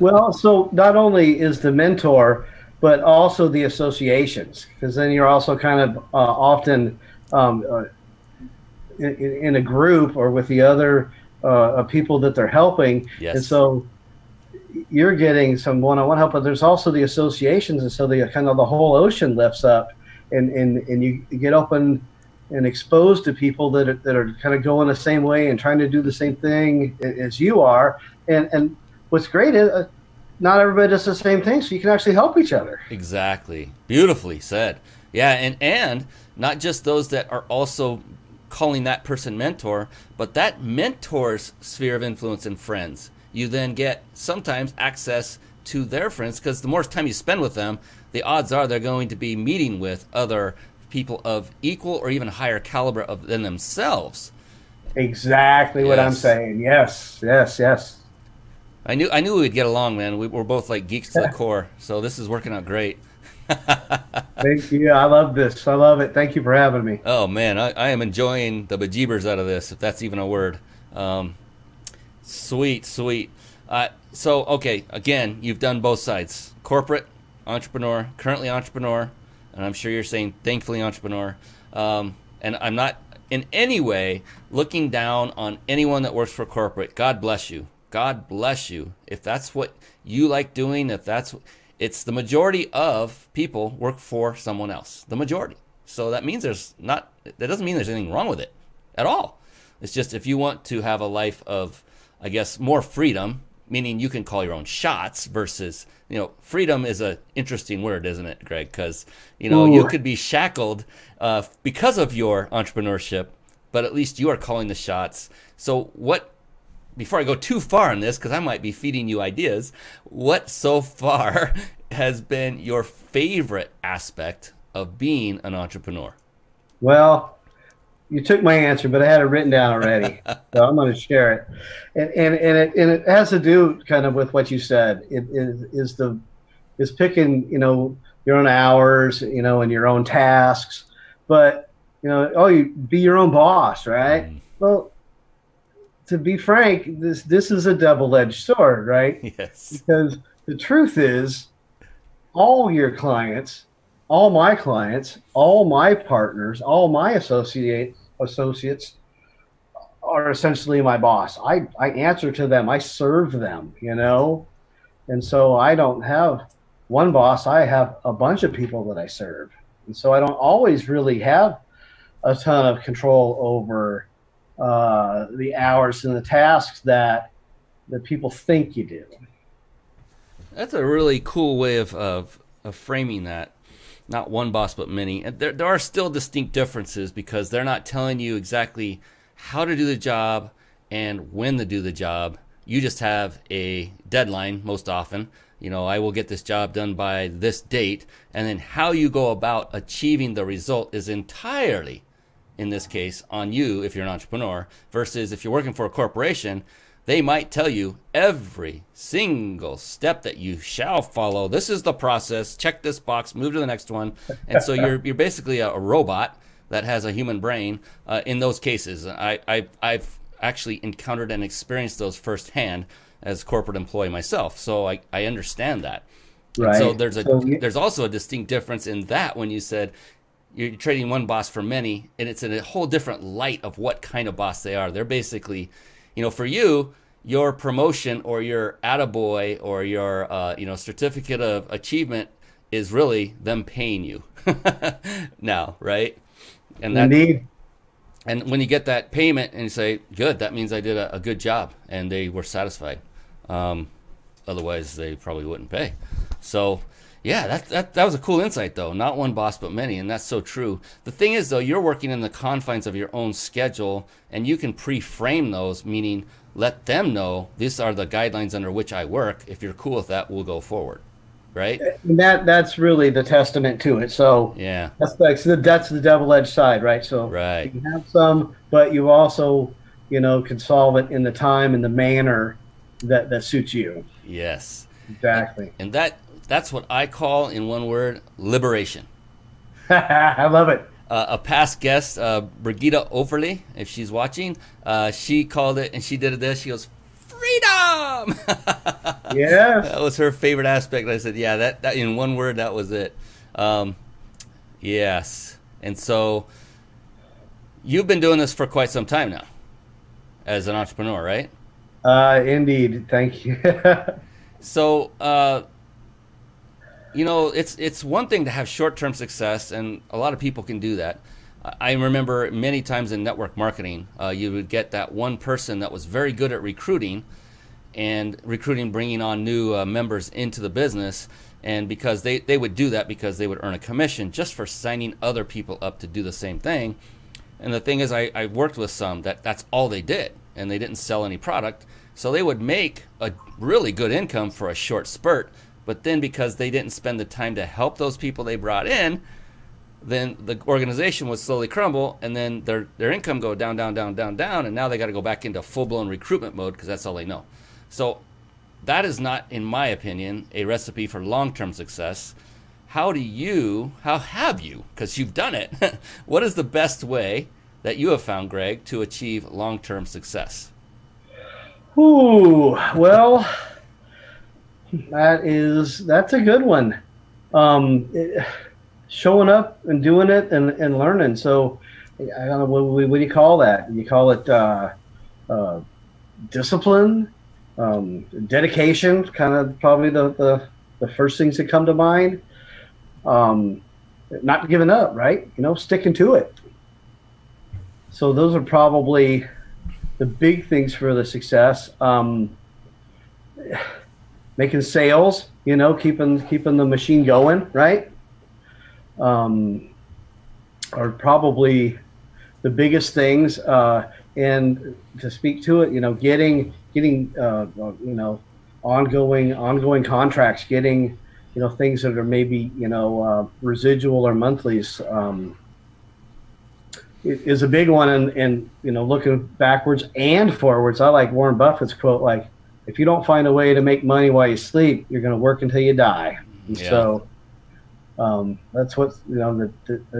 Well, so not only is the mentor, but also the associations, because then you're also kind of often in a group or with the other people that they're helping. Yes. And so you're getting some one-on-one help, but there's also the associations, and so the kind of the whole ocean lifts up, and you get open and exposed to people that are kind of going the same way and trying to do the same thing as you are. And what's great is not everybody does the same thing, so you can actually help each other. Exactly. Beautifully said. Yeah, and not just those that are also calling that person mentor, but that mentor's sphere of influence and friends. You then get sometimes access to their friends, because the more time you spend with them, the odds are they're going to be meeting with other people of equal or even higher caliber than themselves. Exactly what I'm saying. Yes. I knew we'd get along, man. We're both like geeks to the core, so this is working out great. Thank you. I love this. I love it. Thank you for having me. Oh, man, I am enjoying the bejeebers out of this, if that's even a word. Sweet. So, okay, again, you've done both sides. Corporate, entrepreneur, currently entrepreneur, and I'm sure you're saying thankfully entrepreneur. And I'm not in any way looking down on anyone that works for corporate. God bless you. God bless you. If that's what you like doing, it's the majority of people work for someone else. The majority. So that means that doesn't mean there's anything wrong with it at all. It's just if you want to have a life of, I guess, more freedom, meaning you can call your own shots versus, freedom is a interesting word, isn't it, Greg? Because, you could be shackled because of your entrepreneurship, but at least you are calling the shots. So before I go too far on this, because I might be feeding you ideas, what so far has been your favorite aspect of being an entrepreneur? Well, you took my answer, but I had it written down already, so I'm going to share it. And it has to do kind of with what you said. It is picking, your own hours, and your own tasks. But you be your own boss, right? Well, to be frank, this is a double-edged sword, right? Yes. Because the truth is, all your clients, all my clients, all my partners, all my associates are essentially my boss. I answer to them. I serve them, and so I don't have one boss. I have a bunch of people that I serve, and so I don't always really have a ton of control over the hours and the tasks that people think you do. That's a really cool way of framing that. Not one boss, but many. And there are still distinct differences because they're not telling you exactly how to do the job and when to do the job. You just have a deadline most often. I will get this job done by this date. And then how you go about achieving the result is entirely, in this case, on you if you're an entrepreneur, versus if you're working for a corporation. They might tell you every single step that you shall follow. This is the process. Check this box. Move to the next one. And so you're basically a robot that has a human brain. In those cases, I've actually encountered and experienced those firsthand as a corporate employee myself. So I understand that. Right. And so there's also a distinct difference in that when you said you're trading one boss for many, and it's in a whole different light of what kind of boss they are. They're basically, for you, your promotion or your attaboy or your, certificate of achievement is really them paying you now, right? And Indeed. And when you get that payment and you say, good, that means I did a good job and they were satisfied. Otherwise, they probably wouldn't pay. So, yeah, that was a cool insight, though. Not one boss, but many, and that's so true. The thing is, though, you're working in the confines of your own schedule, and you can pre-frame those, meaning let them know these are the guidelines under which I work. If you're cool with that, we'll go forward, right? And that's really the testament to it. So yeah, that's the double-edged side, right? So right. You have some, but you also can solve it in the time and the manner that suits you. Yes, exactly. And that's what I call, in one word, liberation. I love it. A past guest, Brigitte Overly, if she's watching, she called it, and she did this. She goes, freedom! Yes. That was her favorite aspect. I said, yeah, that in one word, that was it. Yes. And so you've been doing this for quite some time now as an entrepreneur, right? Indeed. Thank you. So, it's one thing to have short-term success, and a lot of people can do that. I remember many times in network marketing, you would get that one person that was very good at recruiting, bringing on new members into the business, and because they would do that because they would earn a commission just for signing other people up to do the same thing. And the thing is, I worked with some that's all they did, and they didn't sell any product, so they would make a really good income for a short spurt. But then because they didn't spend the time to help those people they brought in, then the organization would slowly crumble, and then their income go down, and now they got to go back into full-blown recruitment mode because that's all they know. So that is not, in my opinion, a recipe for long-term success. How have you, because you've done it, what is the best way that you have found, Greg, to achieve long-term success? Ooh, well... That's a good one. Showing up and doing it and learning. So I don't know, what do you call that? You call it discipline, dedication, kind of probably the first things that come to mind. Not giving up, right? Sticking to it. So those are probably the big things for the success. making sales, keeping the machine going, right? Are probably the biggest things. And to speak to it, getting ongoing contracts, getting things that are maybe residual or monthlies. Is a big one, and looking backwards and forwards. I like Warren Buffett's quote, like, if you don't find a way to make money while you sleep, you're going to work until you die. And so that's what that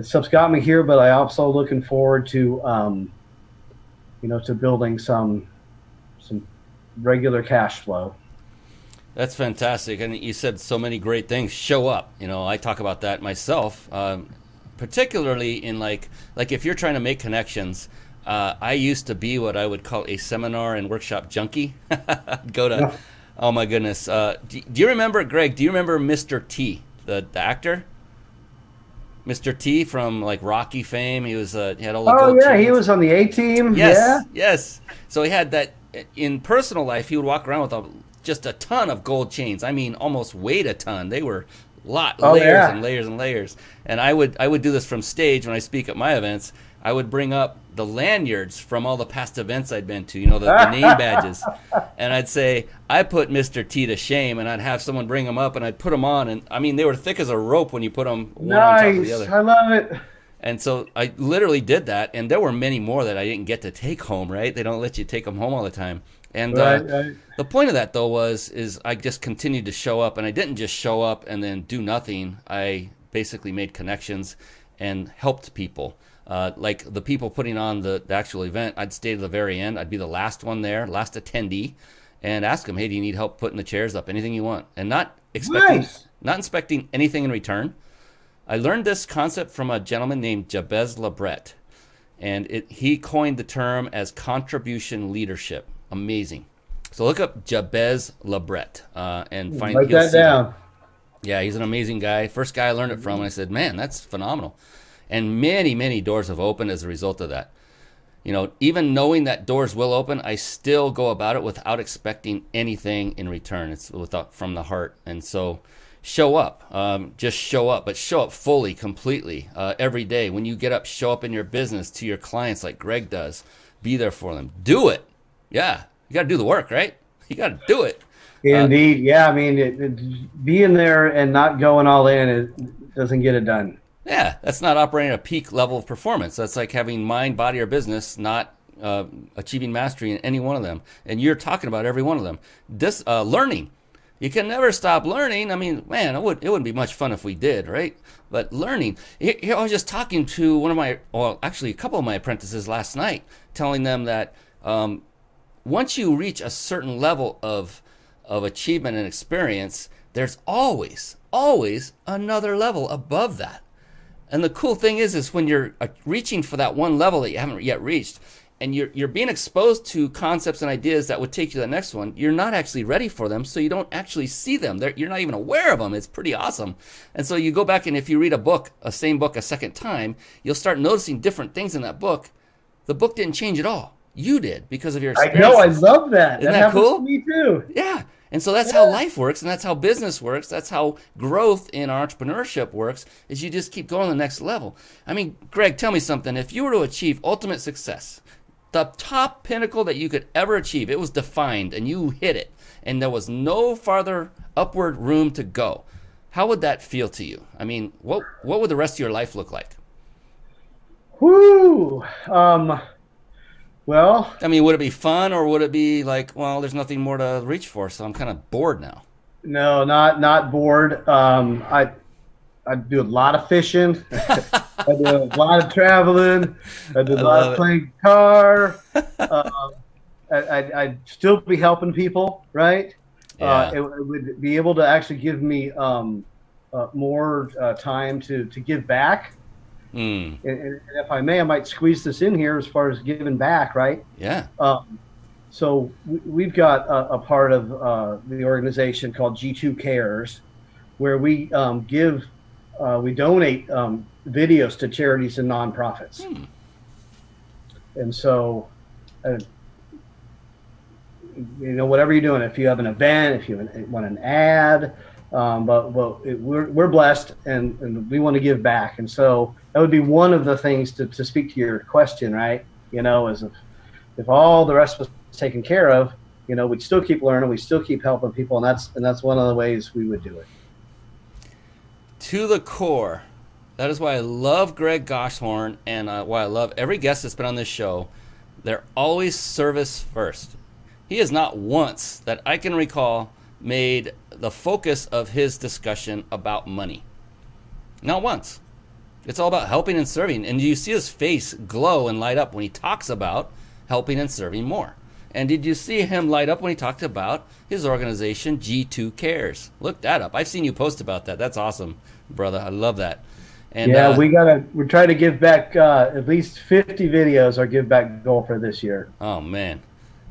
stuff's got me here. But I also looking forward to to building some regular cash flow. That's fantastic, and you said so many great things. Show up. I talk about that myself. Particularly in like if you're trying to make connections, I used to be what I would call a seminar and workshop junkie. Go to, oh my goodness. Do you remember, Greg, do you remember Mr. T, the actor? Mr. T from like Rocky fame. He was he had all the gold chains. He was on the A-Team. Yes, yes. So he had that in personal life. He would walk around with just a ton of gold chains. I mean, almost weighed a ton. They were layers and layers and layers. And I would do this from stage when I speak at my events. I would bring up the lanyards from all the past events I'd been to, the name badges. And I'd say, I put Mr. T to shame, and I'd have someone bring them up, and I'd put them on. And I mean, they were thick as a rope when you put them one on top of the other. I love it. And so I literally did that, and there were many more that I didn't get to take home, right? They don't let you take them home all the time. And right. The point of that, though, is I just continued to show up, and I didn't just show up and then do nothing. I basically made connections and helped people. Like the people putting on the actual event, I'd stay to the very end. I'd be the last one there, last attendee, and ask them, hey, do you need help putting the chairs up? Anything you want. And not expecting anything in return. I learned this concept from a gentleman named Jabez Labret, and he coined the term as contribution leadership. Amazing. So look up Jabez Labret and find. Write that down. Yeah, he's an amazing guy. First guy I learned it from, and I said, man, that's phenomenal. And many, many doors have opened as a result of that. Even knowing that doors will open, I still go about it without expecting anything in return. It's from the heart. And so show up. Just show up, but show up fully, completely, every day. When you get up, show up in your business to your clients like Greg does. Be there for them. Do it. Yeah, you got to do the work, right? You got to do it. Indeed. Yeah, I mean, being there and not going all in, it doesn't get it done. Yeah, that's not operating at a peak level of performance. That's like having mind, body, or business, not achieving mastery in any one of them. And you're talking about every one of them. This learning. You can never stop learning. I mean, man, it wouldn't be much fun if we did, right? But learning. I was just talking to a couple of my apprentices last night, telling them that once you reach a certain level of achievement and experience, there's always another level above that. And the cool thing is when you're reaching for that one level that you haven't yet reached, and you're being exposed to concepts and ideas that would take you to the next one, you're not actually ready for them, so you don't actually see them. You're not even aware of them. It's pretty awesome. And so you go back, and if you read a same book a second time, you'll start noticing different things in that book. The book didn't change at all. You did, because of your experience. I know, I love that. Isn't that cool? To me too. Yeah. And so that's how life works, and that's how business works. That's how growth in entrepreneurship works, is you just keep going to the next level. I mean, Greg, tell me something. If you were to achieve ultimate success, the top pinnacle that you could ever achieve, it was defined, and you hit it, and there was no farther upward room to go, how would that feel to you? I mean, what would the rest of your life look like? Whoo! Well, I mean, would it be fun, or would it be like, well, there's nothing more to reach for, so I'm kind of bored now? No, not bored. I do a lot of fishing. I do a lot of traveling. I do a lot of playing guitar. I'd still be helping people, right? Yeah. It would be able to actually give me more time to give back. And if I may, I might squeeze this in here as far as giving back, right? Yeah. So we've got a part of the organization called G2 Cares, where we donate videos to charities and nonprofits. And so whatever you're doing, if you have an event, if you want an ad, we're blessed and we want to give back. And so that would be one of the things to speak to your question, right? Is if all the rest was taken care of, we'd still keep learning, we still keep helping people. And that's one of the ways we would do it. To the core. That is why I love Greg Goshorn, and why I love every guest that's been on this show. They're always service first. He has not once, that I can recall, made the focus of his discussion about money. Not once. It's all about helping and serving. And you see his face glow and light up when he talks about helping and serving more. And did you see him light up when he talked about his organization, G2 Cares? Look that up. I've seen you post about that. That's awesome, brother. I love that. And, yeah, we're trying to give back at least 50 videos, our give back goal for this year. Oh man.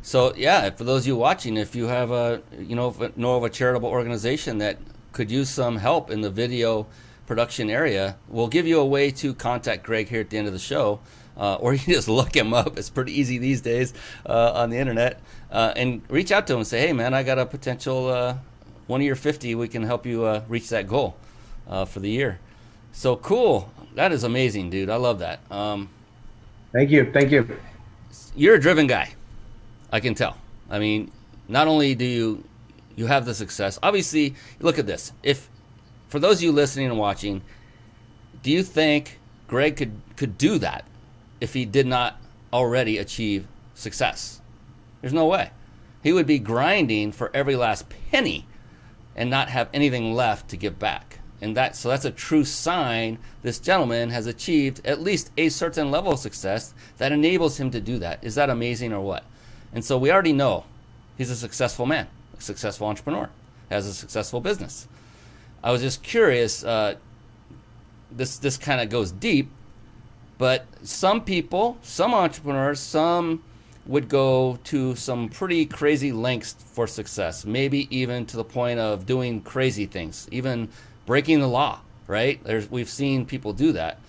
So yeah, for those of you watching, if you have know of a charitable organization that could use some help in the video production area, we'll give you a way to contact Greg here at the end of the show, or you can just look him up. It's pretty easy these days on the internet, and reach out to him and say, hey man, I got a potential one of your 50. We can help you reach that goal for the year. So cool. That is amazing, dude. I love that. Thank you. You're a driven guy. I can tell. I mean, not only do you have the success, obviously, look at this. If, for those of you listening and watching, do you think Greg could do that if he did not already achieve success? There's no way. He would be grinding for every last penny and not have anything left to give back. And so that's a true sign this gentleman has achieved at least a certain level of success that enables him to do that. Is that amazing or what? And so we already know he's a successful man, a successful entrepreneur, has a successful business. I was just curious, this kind of goes deep, but some people, some entrepreneurs, some would go to some pretty crazy lengths for success, maybe even to the point of doing crazy things, even breaking the law, right? We've seen people do that.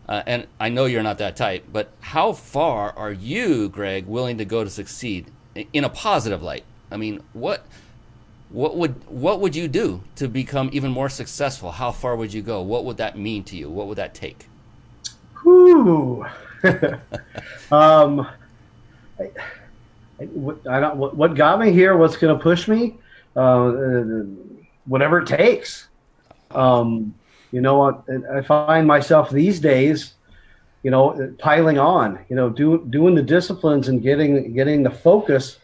And I know you're not that type, but how far are you, Greg, willing to go to succeed in a positive light? I mean, what would you do to become even more successful? How far would you go? What would that mean to you? What would that take? Whew. What got me here? What's going to push me? Whatever it takes. I find myself these days, piling on, doing the disciplines and getting the focus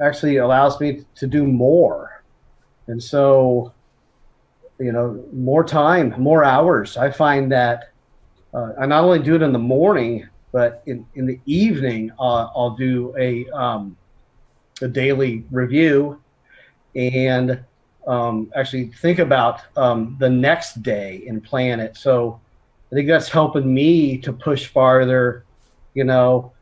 actually allows me to do more. And so, more time, more hours. I find that I not only do it in the morning, but in the evening, I'll do a daily review and actually think about the next day and plan it. So I think that's helping me to push farther, to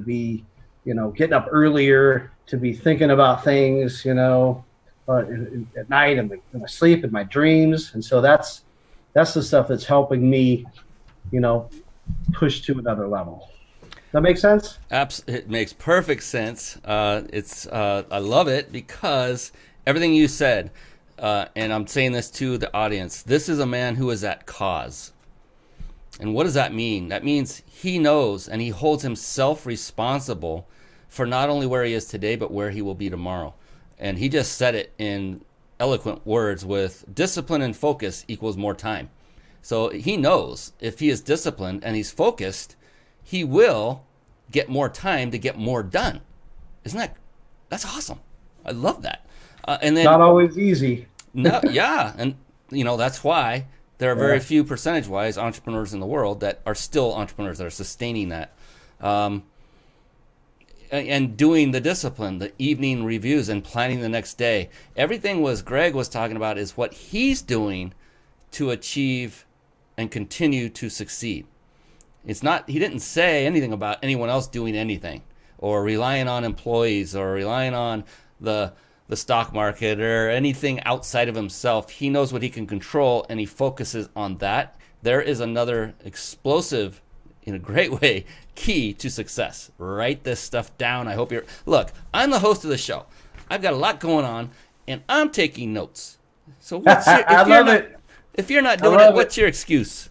be, getting up earlier, to be thinking about things, at night in my sleep, in my dreams. And so that's the stuff that's helping me, push to another level. That make sense? It makes perfect sense. I love it because everything you said, and I'm saying this to the audience, this is a man who is at cause. And what does that mean? That means he knows and he holds himself responsible for not only where he is today, but where he will be tomorrow. And he just said it in eloquent words with discipline and focus equals more time. So he knows if he is disciplined and he's focused, he will get more time to get more done. That's awesome. I love that. And then not always easy. No, yeah. And that's why there are very few percentage-wise entrepreneurs in the world that are still entrepreneurs that are sustaining that. And doing the discipline, the evening reviews and planning the next day. Everything Greg was talking about is what he's doing to achieve and continue to succeed. It's not, he didn't say anything about anyone else doing anything or relying on employees or relying on the stock market or anything outside of himself. He knows what he can control and he focuses on that. There is another explosive in a great way, key to success. Write this stuff down. I hope you're... Look, I'm the host of the show. I've got a lot going on, and I'm taking notes. So if you're not doing it, what's your excuse?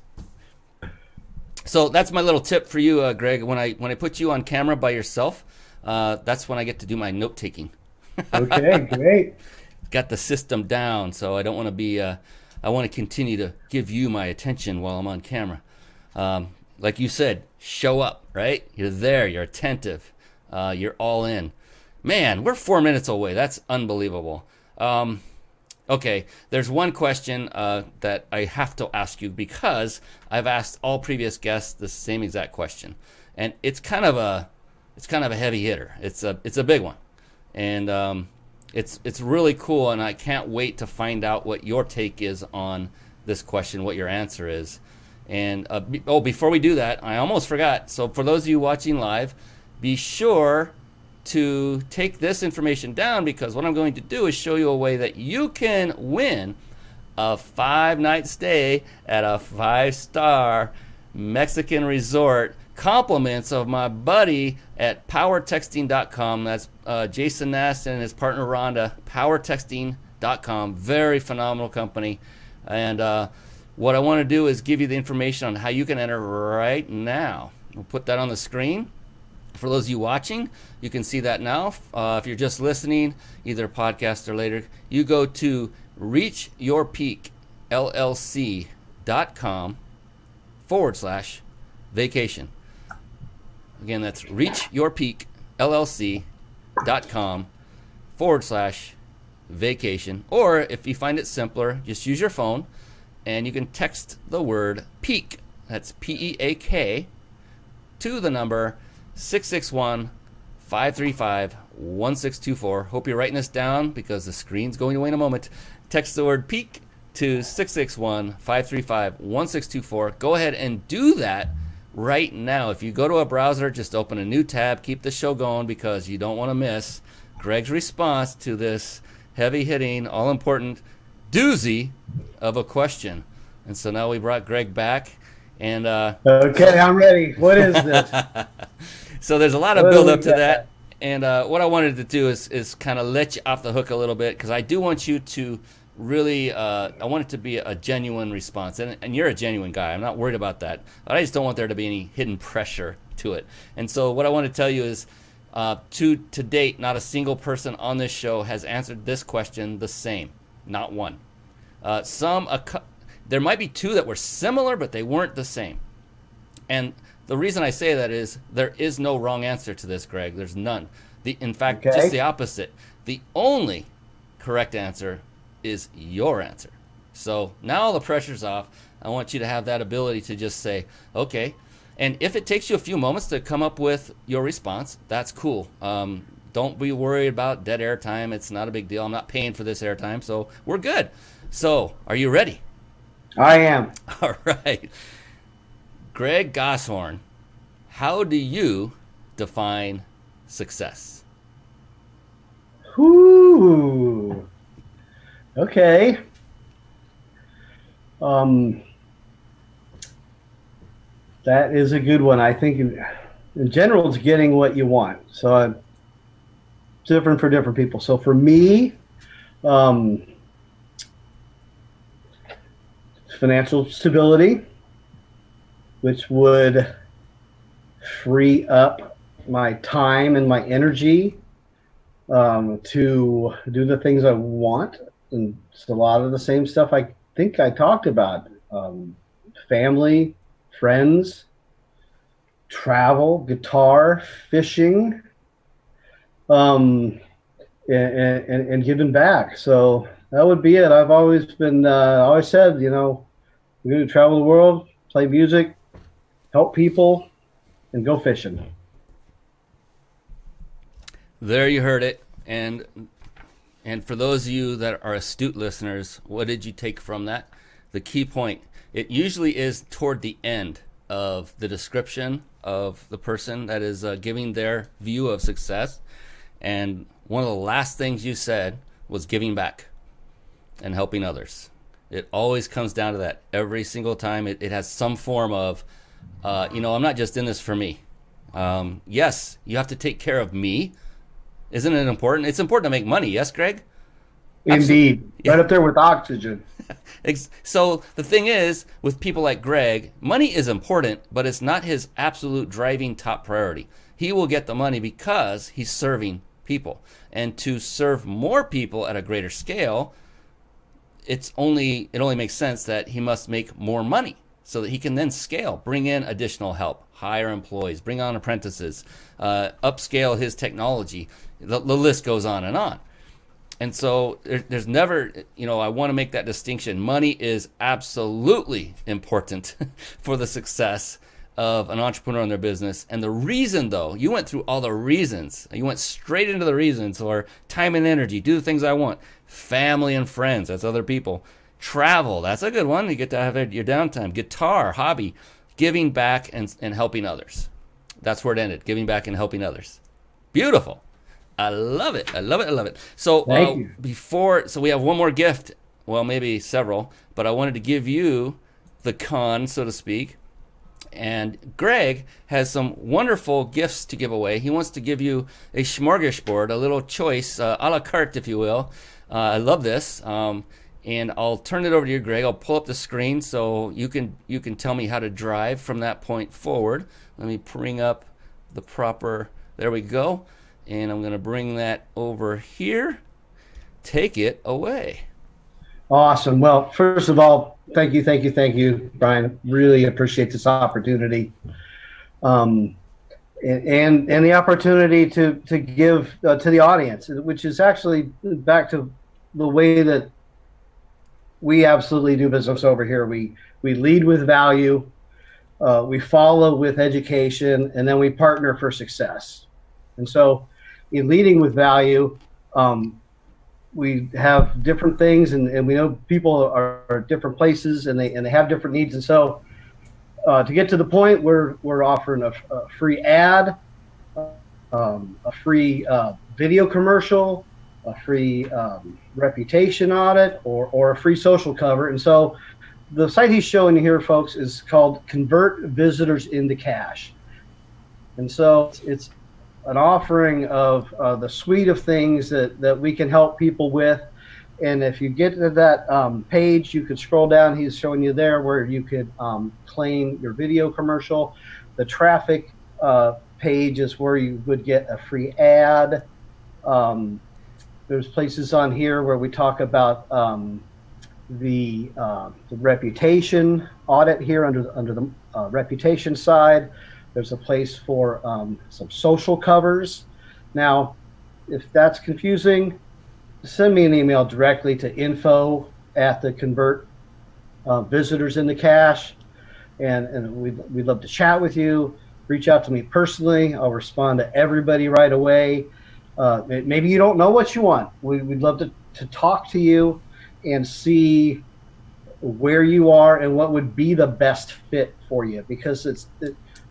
So that's my little tip for you, Greg. When I put you on camera by yourself, that's when I get to do my note taking. Okay, great. Got the system down, so I don't want to be. I want to continue to give you my attention while I'm on camera. Like you said, show up, right? You're there. You're attentive. You're all in. Man, we're 4 minutes away. That's unbelievable. Okay, there's one question that I have to ask you because I've asked all previous guests the same exact question, and it's kind of a heavy hitter. It's a big one, and it's really cool, and I can't wait to find out what your take is on this question, what your answer is. And before we do that, I almost forgot. So for those of you watching live, be sure to take this information down, because what I'm going to do is show you a way that you can win a 5-night stay at a 5-star Mexican resort. Compliments of my buddy at powertexting.com. That's Jason Nast and his partner Rhonda. Powertexting.com. Very phenomenal company. And what I want to do is give you the information on how you can enter right now. We'll put that on the screen. For those of you watching, you can see that now. If you're just listening, either podcast or later, you go to reachyourpeakllc.com/vacation. Again, that's reachyourpeakllc.com/vacation. Or if you find it simpler, just use your phone and you can text the word peak, that's PEAK, to the number 661-535-1624. Hope you're writing this down because the screen's going away in a moment. Text the word peak to 661-535-1624. Go ahead and do that right now. If you go to a browser, just open a new tab. Keep the show going because you don't want to miss Greg's response to this heavy-hitting, all-important doozy of a question. And so now we brought Greg back. And okay, I'm ready. What is this? So there's a lot of build up to that, and what I wanted to do is kind of let you off the hook a little bit, because I do want you to really, I want it to be a genuine response, and you're a genuine guy. I'm not worried about that. I just don't want there to be any hidden pressure to it. And so what I want to tell you is, to date, not a single person on this show has answered this question the same. Not one. There might be two that were similar, but they weren't the same. And the reason I say that is there is no wrong answer to this, Greg. There's none. In fact, just the opposite. The only correct answer is your answer. So now the pressure's off. I want you to have that ability to just say, okay. And if it takes you a few moments to come up with your response, that's cool. Don't be worried about dead air time. It's not a big deal. I'm not paying for this air time, so we're good. So are you ready? I am. All right. Greg Goshorn, how do you define success? Ooh. Okay. That is a good one. I think in general, it's getting what you want. So it's different for different people. So for me, financial stability, which would free up my time and my energy to do the things I want. And it's a lot of the same stuff I think I talked about. Family, friends, travel, guitar, fishing, and giving back. So that would be it. I've always been, always said, you know, we're going to travel the world, play music, help people, and go fishing. There you heard it. And for those of you that are astute listeners, what did you take from that? The key point, it usually is toward the end of the description of the person that is giving their view of success. And one of the last things you said was giving back and helping others. It always comes down to that. Every single time it has some form of I'm not just in this for me. Yes, you have to take care of me. Isn't it important? It's important to make money. Yes, Greg? Indeed. Right up there with oxygen. So the thing is, with people like Greg, money is important, but it's not his absolute driving top priority. He will get the money because he's serving people. And to serve more people at a greater scale, it only makes sense that he must make more money so that he can then scale, bring in additional help, hire employees, bring on apprentices, upscale his technology. The list goes on and on. And so there's never, I want to make that distinction. Money is absolutely important for the success of an entrepreneur in their business. And the reason, though, you went through all the reasons. You went straight into the reasons, or time and energy, do the things I want. Family and friends, that's other people. Travel, that's a good one. You get to have your downtime. Guitar, hobby, giving back and helping others. That's where it ended, giving back and helping others. Beautiful. I love it. I love it. I love it. So so we have one more gift. Well, maybe several, but I wanted to give you the con, so to speak. And Greg has some wonderful gifts to give away. He wants to give you a smorgasbord, a little choice, a la carte, if you will. I love this. And I'll turn it over to you, Greg. I'll pull up the screen so you can tell me how to drive from that point forward. Let me bring up the proper, there we go. And I'm going to bring that over here. Take it away. Awesome. Well, first of all, thank you, Brian. Really appreciate this opportunity, and the opportunity to give to the audience, which is actually back to the way that we absolutely do business over here. We lead with value, we follow with education, and then we partner for success. And so, in leading with value, we have different things, and we know people are at different places, and they have different needs. And so, to get to the point, we're offering a free ad, a free video commercial, a free reputation audit, or a free social cover. And so, the site he's showing you here, folks, is called Convert Visitors into Cash. And so it's an offering of the suite of things that we can help people with. And if you get to that page, you could scroll down. He's showing you there where you could claim your video commercial. The traffic page is where you would get a free ad. There's places on here where we talk about the reputation audit here under the reputation side. There's a place for some social covers. Now, if that's confusing, send me an email directly to info@convert visitors into cash, and we'd love to chat with you. Reach out to me personally. I'll respond to everybody right away. Maybe you don't know what you want. We'd love to talk to you and see where you are and what would be the best fit for you, because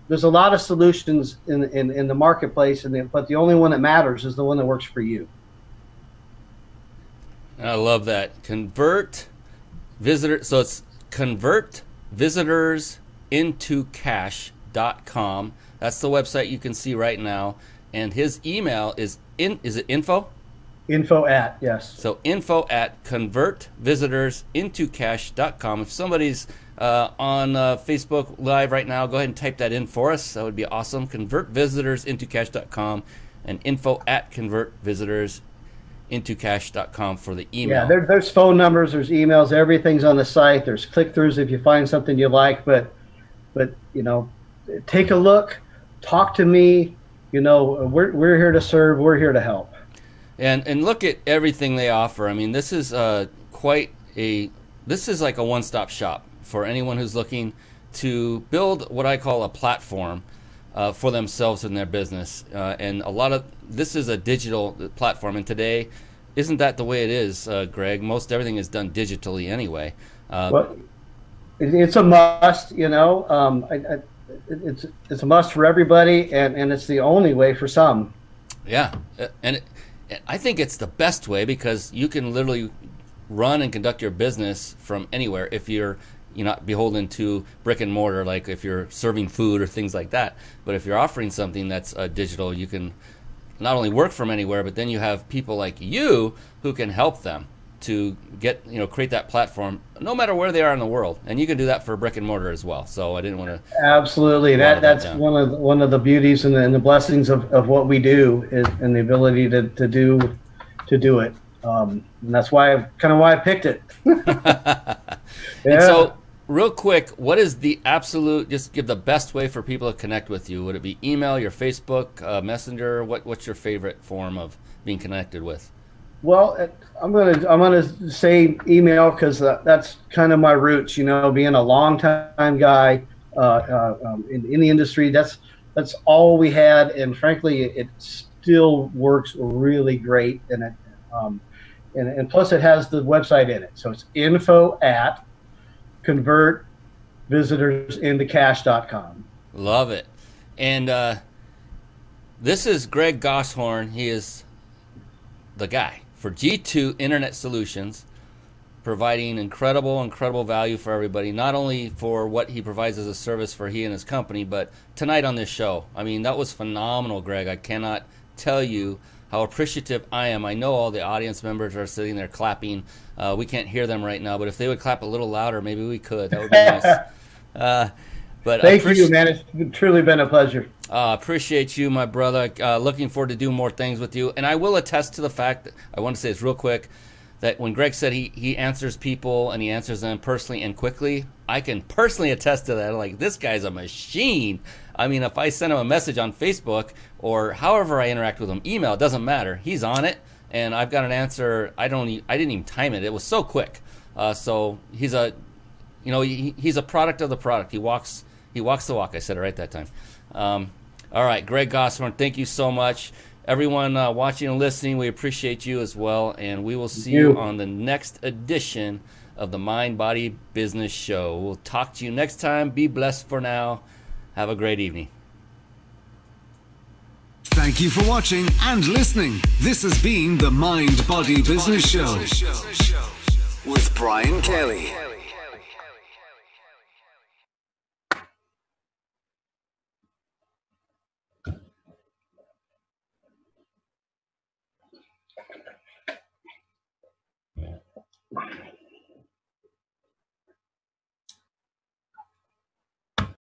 there's a lot of solutions in the marketplace, but the only one that matters is the one that works for you. I love that. Convert visitors. So it's convertvisitorsIntoCash.com. That's the website you can see right now. And his email is it info? Info@, yes. So info@convertvisitorsIntoCash.com. If somebody's on Facebook Live right now, go ahead and type that in for us. That would be awesome. ConvertVisitorsIntoCash.com and info@ConvertVisitorsIntoCash.com for the email. Yeah, there's phone numbers, there's emails, everything's on the site. There's click-throughs if you find something you like, but take a look, talk to me. We're here to serve, we're here to help. And look at everything they offer. I mean, this is like a one-stop shop for anyone who's looking to build what I call a platform for themselves in their business. And this is a digital platform. And today, isn't that the way it is, Greg? Most everything is done digitally anyway. Well, it's a must, it's a must for everybody, and it's the only way for some. Yeah, and I think it's the best way because you can literally run and conduct your business from anywhere. If you're you're not beholden to brick and mortar, like if you're serving food or things like that. But if you're offering something that's digital, you can not only work from anywhere, but then you have people like you who can help them to get, create that platform no matter where they are in the world. And you can do that for brick and mortar as well. So I didn't want to. Absolutely. That's one of the beauties and the blessings of what we do, is and the ability to do it. And that's why I picked it. And so, real quick, what is the absolute, just give the best way for people to connect with you? Would it be email, your Facebook, Messenger? What's your favorite form of being connected with? Well, I'm gonna say email, because that's kind of my roots. Being a long time guy in the industry, that's all we had, and frankly, it still works really great. And plus, it has the website in it, so it's info@convertvisitorsIntoCash.com. Love it. And this is Greg Goshorn. He is the guy for G2 Internet Solutions, providing incredible value for everybody, not only for what he provides as a service for he and his company, but tonight on this show. I mean, that was phenomenal, Greg. I cannot tell you how appreciative I am. I know all the audience members are sitting there clapping. We can't hear them right now, but if they would clap a little louder, maybe we could. That would be nice. But thank you, man. It's truly been a pleasure. Appreciate you, my brother. Looking forward to doing more things with you. And I will attest to the fact that, I want to say this real quick, that when Greg said he answers people and he answers them personally and quickly, I can personally attest to that. Like, this guy's a machine. I mean, if I send him a message on Facebook or however I interact with him, email, it doesn't matter. He's on it, and I've got an answer. I didn't even time it. It was so quick. So he's a product of the product. He walks the walk. I said it right that time. All right, Greg Goshorn, thank you so much. Everyone watching and listening, we appreciate you as well, and we will see you on the next edition of the Mind Body Business Show. We'll talk to you next time. Be blessed for now. Have a great evening. Thank you for watching and listening. This has been the Mind Body Business Show with Brian Kelly.